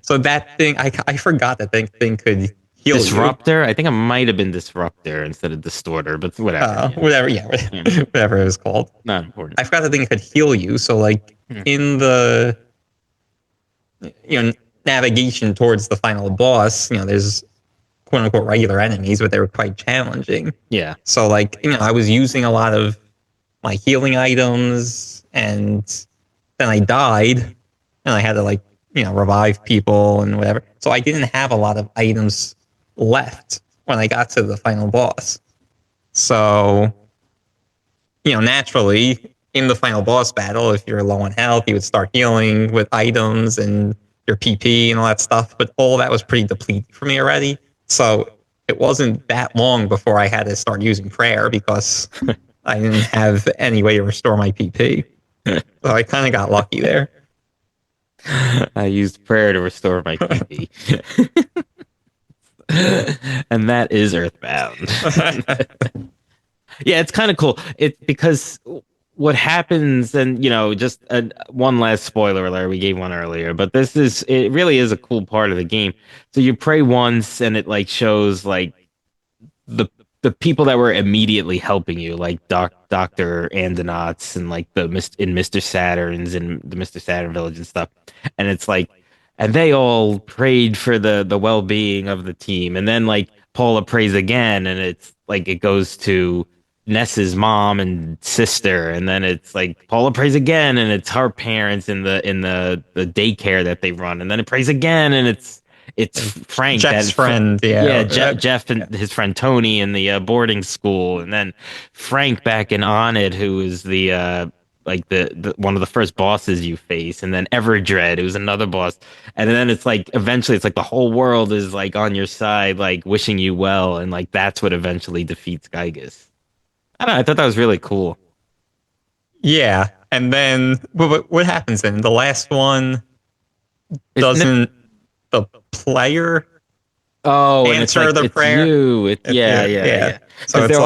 So that thing, I forgot that thing could heal Disruptor? I think it might have been Disruptor instead of Distorter, but whatever. Whatever it was called. Not important. I forgot that thing could heal you. So like in the navigation towards the final boss, there's quote unquote regular enemies, but they were quite challenging. Yeah. So like, I was using a lot of my healing items, and then I died, and I had to like, revive people and whatever. So I didn't have a lot of items left when I got to the final boss. So, naturally in the final boss battle, if you're low on health, you would start healing with items and your PP and all that stuff. But all that was pretty depleted for me already. So it wasn't that long before I had to start using prayer because I didn't have any way to restore my PP. So I kind of got lucky there. I used prayer to restore my PP. And that is Earthbound. Yeah, it's kind of cool. Because what happens, and just one last spoiler alert, we gave one earlier, but it really is a cool part of the game. So you pray once, and it like shows like the people that were immediately helping you, like Dr. Andonauts and like in Mr. Saturn's and the Mr. Saturn village and stuff. And it's like, and they all prayed for the well-being of the team. And then like Paula prays again, and it's like it goes to Ness's mom and sister, and then it's like Paula prays again, and it's her parents in the daycare that they run, and then it prays again, and it's Frank, Jeff's friend, Jeff and his friend Tony in the boarding school, and then Frank back in On It, who is the one of the first bosses you face, and then Everdread, who's another boss, and then it's like eventually it's like the whole world is like on your side, like wishing you well, and like that's what eventually defeats Gygas. I don't know, I thought that was really cool. Yeah, and then what happens then? The last one doesn't the player answer the prayer? Yeah. So it's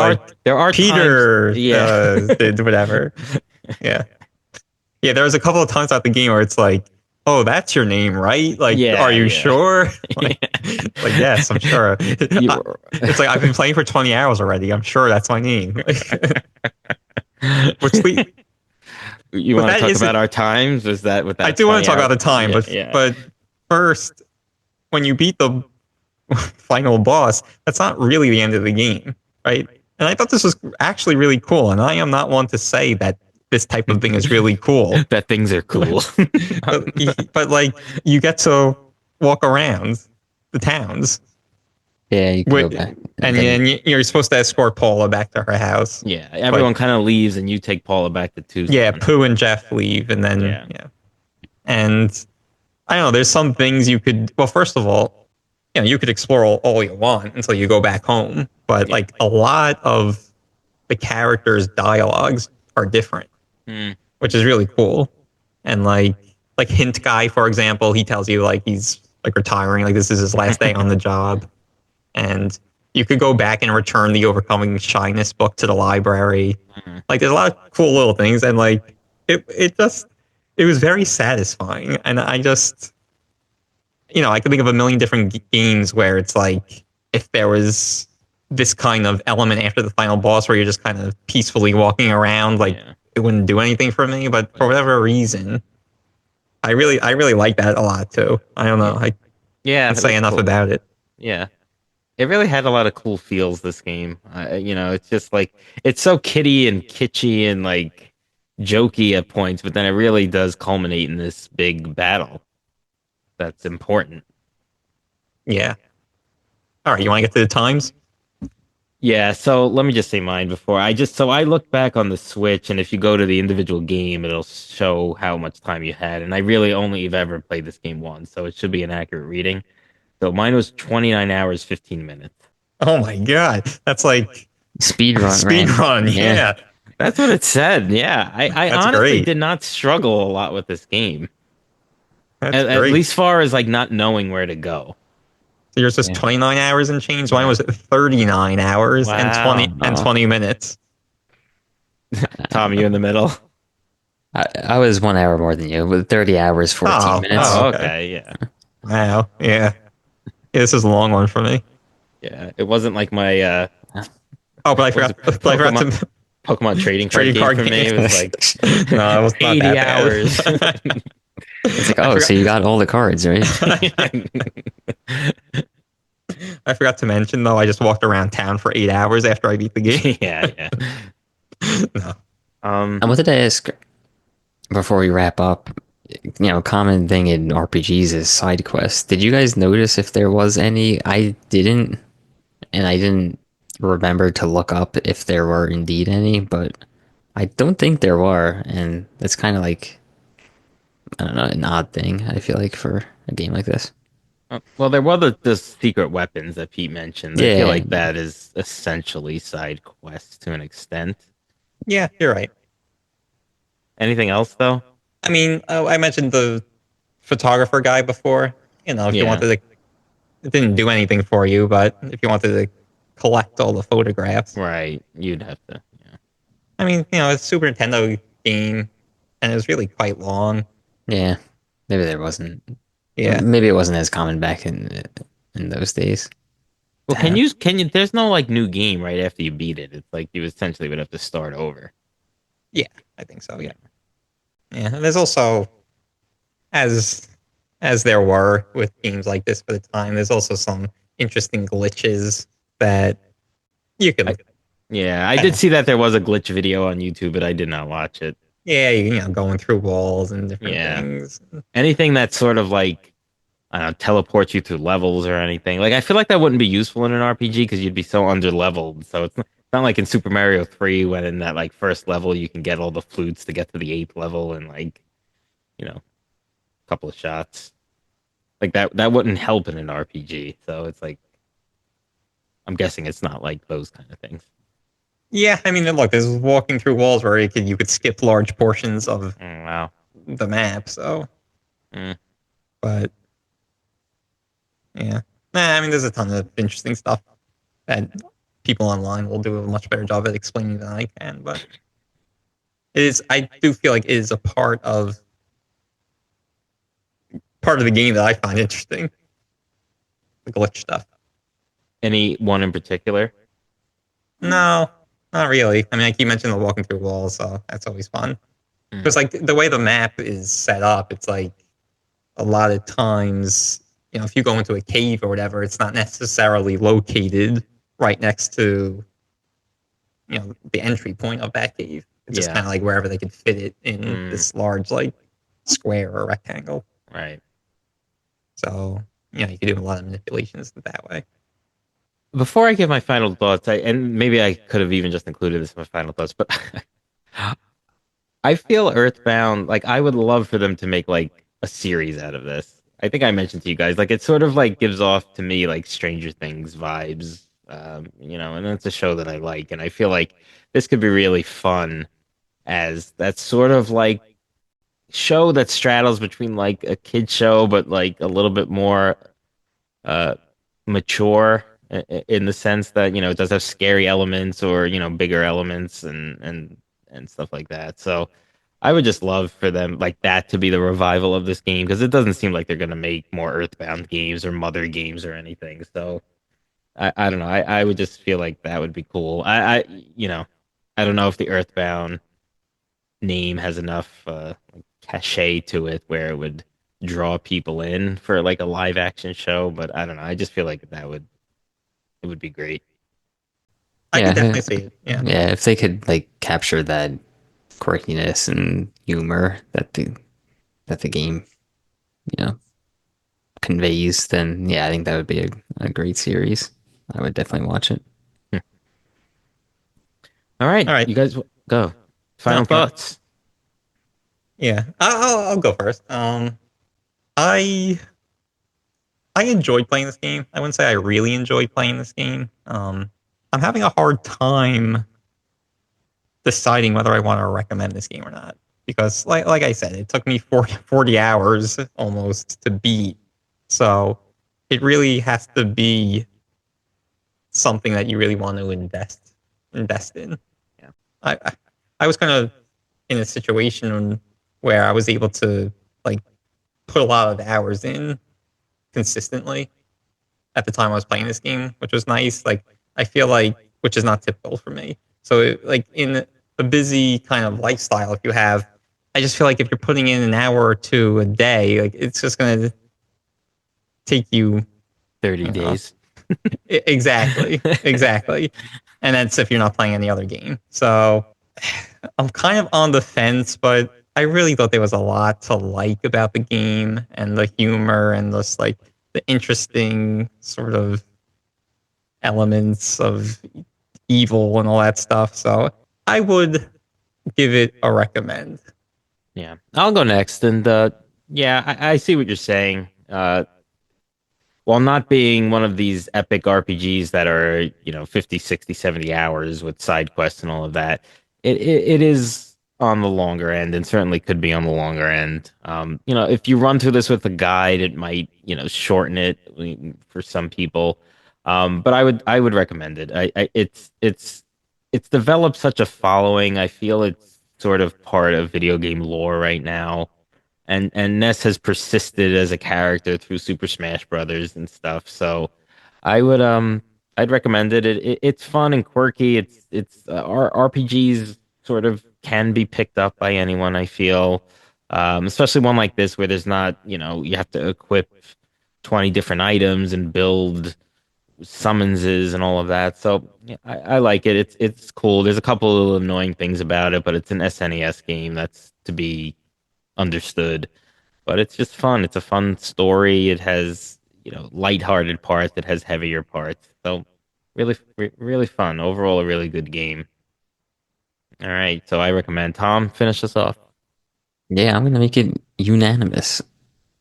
there are Peter times, did whatever. Yeah. There was a couple of times out the game where it's like, oh, that's your name, right? Like, are you sure? Like, yes, I'm sure. It's like, I've been playing for 20 hours already. I'm sure that's my name. Which you want to talk about our times? Is that what that? I do want to talk about the time, but first, when you beat the final boss, that's not really the end of the game, right? And I thought this was actually really cool. And I am not one to say that this type of thing is really cool. That things are cool. but like, you get to walk around the towns. Yeah, you can go back. And then you're supposed to escort Paula back to her house. Yeah, everyone kind of leaves, and you take Paula back to Tucson. Yeah, Pooh and Jeff leave, and then and I don't know. There's some things you could. Well, first of all, you could explore all you want until you go back home. But like a lot of the characters' dialogues are different, which is really cool. And like Hint Guy, for example, he tells you like he's like retiring, like this is his last day on the job, and you could go back and return the Overcoming Shyness book to the library. Like there's a lot of cool little things, and like it was very satisfying. And I just, I could think of a million different games where it's like if there was this kind of element after the final boss where you're just kind of peacefully walking around. Like Yeah. it wouldn't do anything for me, but for whatever reason, I really like that a lot too. I don't know. Yeah. I Yeah, can't it say was enough cool. about it. Yeah. It really had a lot of cool feels, this game. It's just like it's so kiddie and kitschy and like jokey at points, but then it really does culminate in this big battle that's important. Yeah. All right, you want to get to the times? Yeah, so let me just say mine before. I looked back on the Switch, and if you go to the individual game, it'll show how much time you had. And I really only have ever played this game once, so it should be an accurate reading. So mine was 29 hours, 15 minutes. Oh my god, that's like Speed run, speed right? run. Yeah. Yeah, That's what it said. Yeah, I that's honestly great. did not struggle a lot with this game, That's at great. least far as like not knowing where to go. So yours was Yeah. 29 hours and change. Mine Yeah. was 39 hours and Wow. 20 minutes. Tom, you in the middle? I was 1 hour more than you, with 30 hours, 14 minutes. Oh, okay. okay. Yeah. Wow. Yeah. This is a long one for me. Yeah. It wasn't like my Oh, but I what was forgot. it, But I forgot to Pokemon trading card trading game card for me. It game. was like No, it was not 80 that hours. bad. It's like, I oh, forgot- so you got all the cards, right? I forgot to mention though. I just walked around town for 8 hours after I beat the game. Yeah, yeah. No. I wanted to ask before we wrap up. Common thing in RPGs is side quests. Did you guys notice if there was any? I didn't, and I didn't remember to look up if there were indeed any, but I don't think there were, and that's kind of like, I don't know, an odd thing, I feel like, for a game like this. Well, there were the secret weapons that Pete mentioned. I Yeah. feel like that is essentially side quests to an extent. Yeah, you're right. Anything else though? I mean, I mentioned the photographer guy before. If you Yeah. wanted to, it didn't do anything for you, but if you wanted to collect all the photographs, Right. You'd have to. Yeah. I mean, it's a Super Nintendo game, and it was really quite long. Yeah, maybe there wasn't. Yeah. Maybe it wasn't as common back in those days. Well, can you there's no like new game right after you beat it. It's like you essentially would have to start over. Yeah, I think so. Yeah. Yeah, and there's also, as there were with games like this for the time, there's also some interesting glitches that you could. Yeah, I did see that there was a glitch video on YouTube, but I did not watch it. Yeah, going through walls and different Yeah. things. Anything that sort of like I don't know, teleports you through levels or anything. Like I feel like that wouldn't be useful in an RPG because you'd be so under leveled. So it's not like in Super Mario 3 when in that like first level you can get all the flutes to get to the 8th level in like, a couple of shots. Like that wouldn't help in an RPG. So it's like I'm guessing it's not like those kind of things. Yeah, I mean, look, there's walking through walls where you could skip large portions of Wow. the map. So, but yeah, I mean, there's a ton of interesting stuff that people online will do a much better job at explaining than I can. But I do feel like it is a part of the game that I find interesting. The glitch stuff. Any one in particular? No, not really. I mean, like you mentioned the walking through walls, so that's always fun. Because like the way the map is set up, it's like a lot of times, if you go into a cave or whatever, it's not necessarily located right next to, the entry point of that cave. It's just kind of like wherever they could fit it in this large like square or rectangle. Right. So, you can do a lot of manipulations that way. Before I give my final thoughts, and maybe I could have even just included this in my final thoughts, but I feel Earthbound, like I would love for them to make like a series out of this. I think I mentioned to you guys, like it sort of like gives off to me like Stranger Things vibes, and it's a show that I like, and I feel like this could be really fun as that sort of like show that straddles between like a kid show, but like a little bit more mature in the sense that it does have scary elements or bigger elements and stuff like that. So I would just love for them like that to be the revival of this game because it doesn't seem like they're going to make more Earthbound games or Mother games or anything. So I don't know. I would just feel like that would be cool. I don't know if the Earthbound name has enough like cachet to it where it would draw people in for like a live action show, but I don't know. I just feel like it would be great. I could Yeah, definitely see it. Yeah. yeah. If they could like capture that quirkiness and humor that the game, you know, conveys, then yeah, I think that would be a great series. I would definitely watch it. All right, All right. you guys go. Final Yeah. thoughts. Yeah. I'll go first. I I enjoyed playing this game. I wouldn't say I really enjoyed playing this game. I'm having a hard time deciding whether I want to recommend this game or not because, like I said, it took me 40 hours almost to beat. So it really has to be something that you really want to invest in. Yeah. I I was kind of in a situation where I was able to like put a lot of hours in consistently at the time I was playing this game, which was nice. Like I feel like, which is not typical for me. So like in a busy kind of lifestyle, if you have, I just feel like if you're putting in an hour or two a day, like it's just gonna take you 30 days. exactly, and that's if you're not playing any other game. So I'm kind of on the fence, but I really thought there was a lot to like about the game and the humor and just like the interesting sort of elements of evil and all that stuff. So I would give it a recommend. Yeah. I'll go next. And yeah, I see what you're saying. While not being one of these epic RPGs that are, 50, 60, 70 hours with side quests and all of that, it is on the longer end and certainly could be on the longer end. If you run through this with a guide, it might, shorten it for some people. But I would recommend it. It's developed such a following. I feel it's sort of part of video game lore right now. And Ness has persisted as a character through Super Smash Brothers and stuff. So I'd recommend it. It's fun and quirky. RPGs sort of can be picked up by anyone, I feel. Especially one like this where there's not, you have to equip 20 different items and build summonses and all of that. So yeah, I like it. It's cool. There's a couple of annoying things about it, but it's an SNES game that's to be understood. But it's just fun. It's a fun story. It has, lighthearted parts. It has heavier parts. So really, really fun. Overall, a really good game. All right. So I recommend Tom finish us off. Yeah, I'm gonna make it unanimous.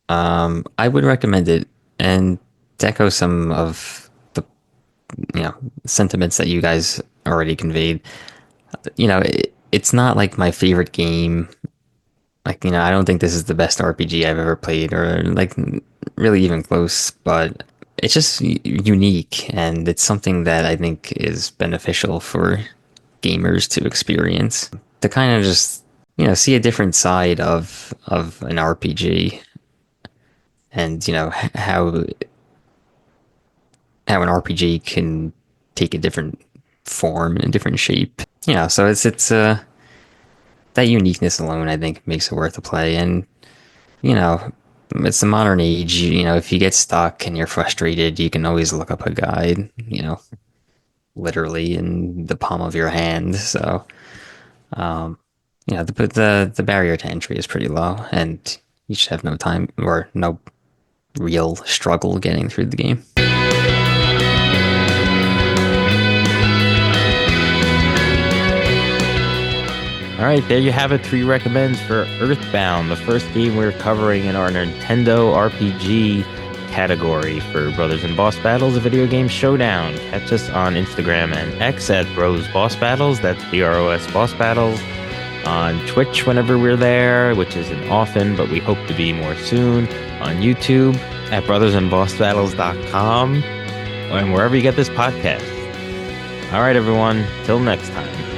I would recommend it, and to echo some of the sentiments that you guys already conveyed. It's not like my favorite game. Like, I don't think this is the best RPG I've ever played, or like really even close. But it's just unique, and it's something that I think is beneficial for gamers to experience, to kind of just see a different side of an RPG, and how an RPG can take a different form and a different shape. So it's that uniqueness alone, I think, makes it worth a play. And it's the modern age. If you get stuck and you're frustrated, you can always look up a guide. Literally in the palm of your hand. So, the barrier to entry is pretty low, and you should have no time or no real struggle getting through the game. All right, there you have it. 3 recommends for Earthbound, the first game we're covering in our Nintendo RPG category for Brothers and Boss Battles, a video game showdown. Catch us on Instagram and X at Bros Boss Battles. That's BROS Boss Battles. On Twitch whenever we're there, which isn't often, but we hope to be more soon. On YouTube at brothersandbossbattles.com and wherever you get this podcast. All right, everyone. Till next time.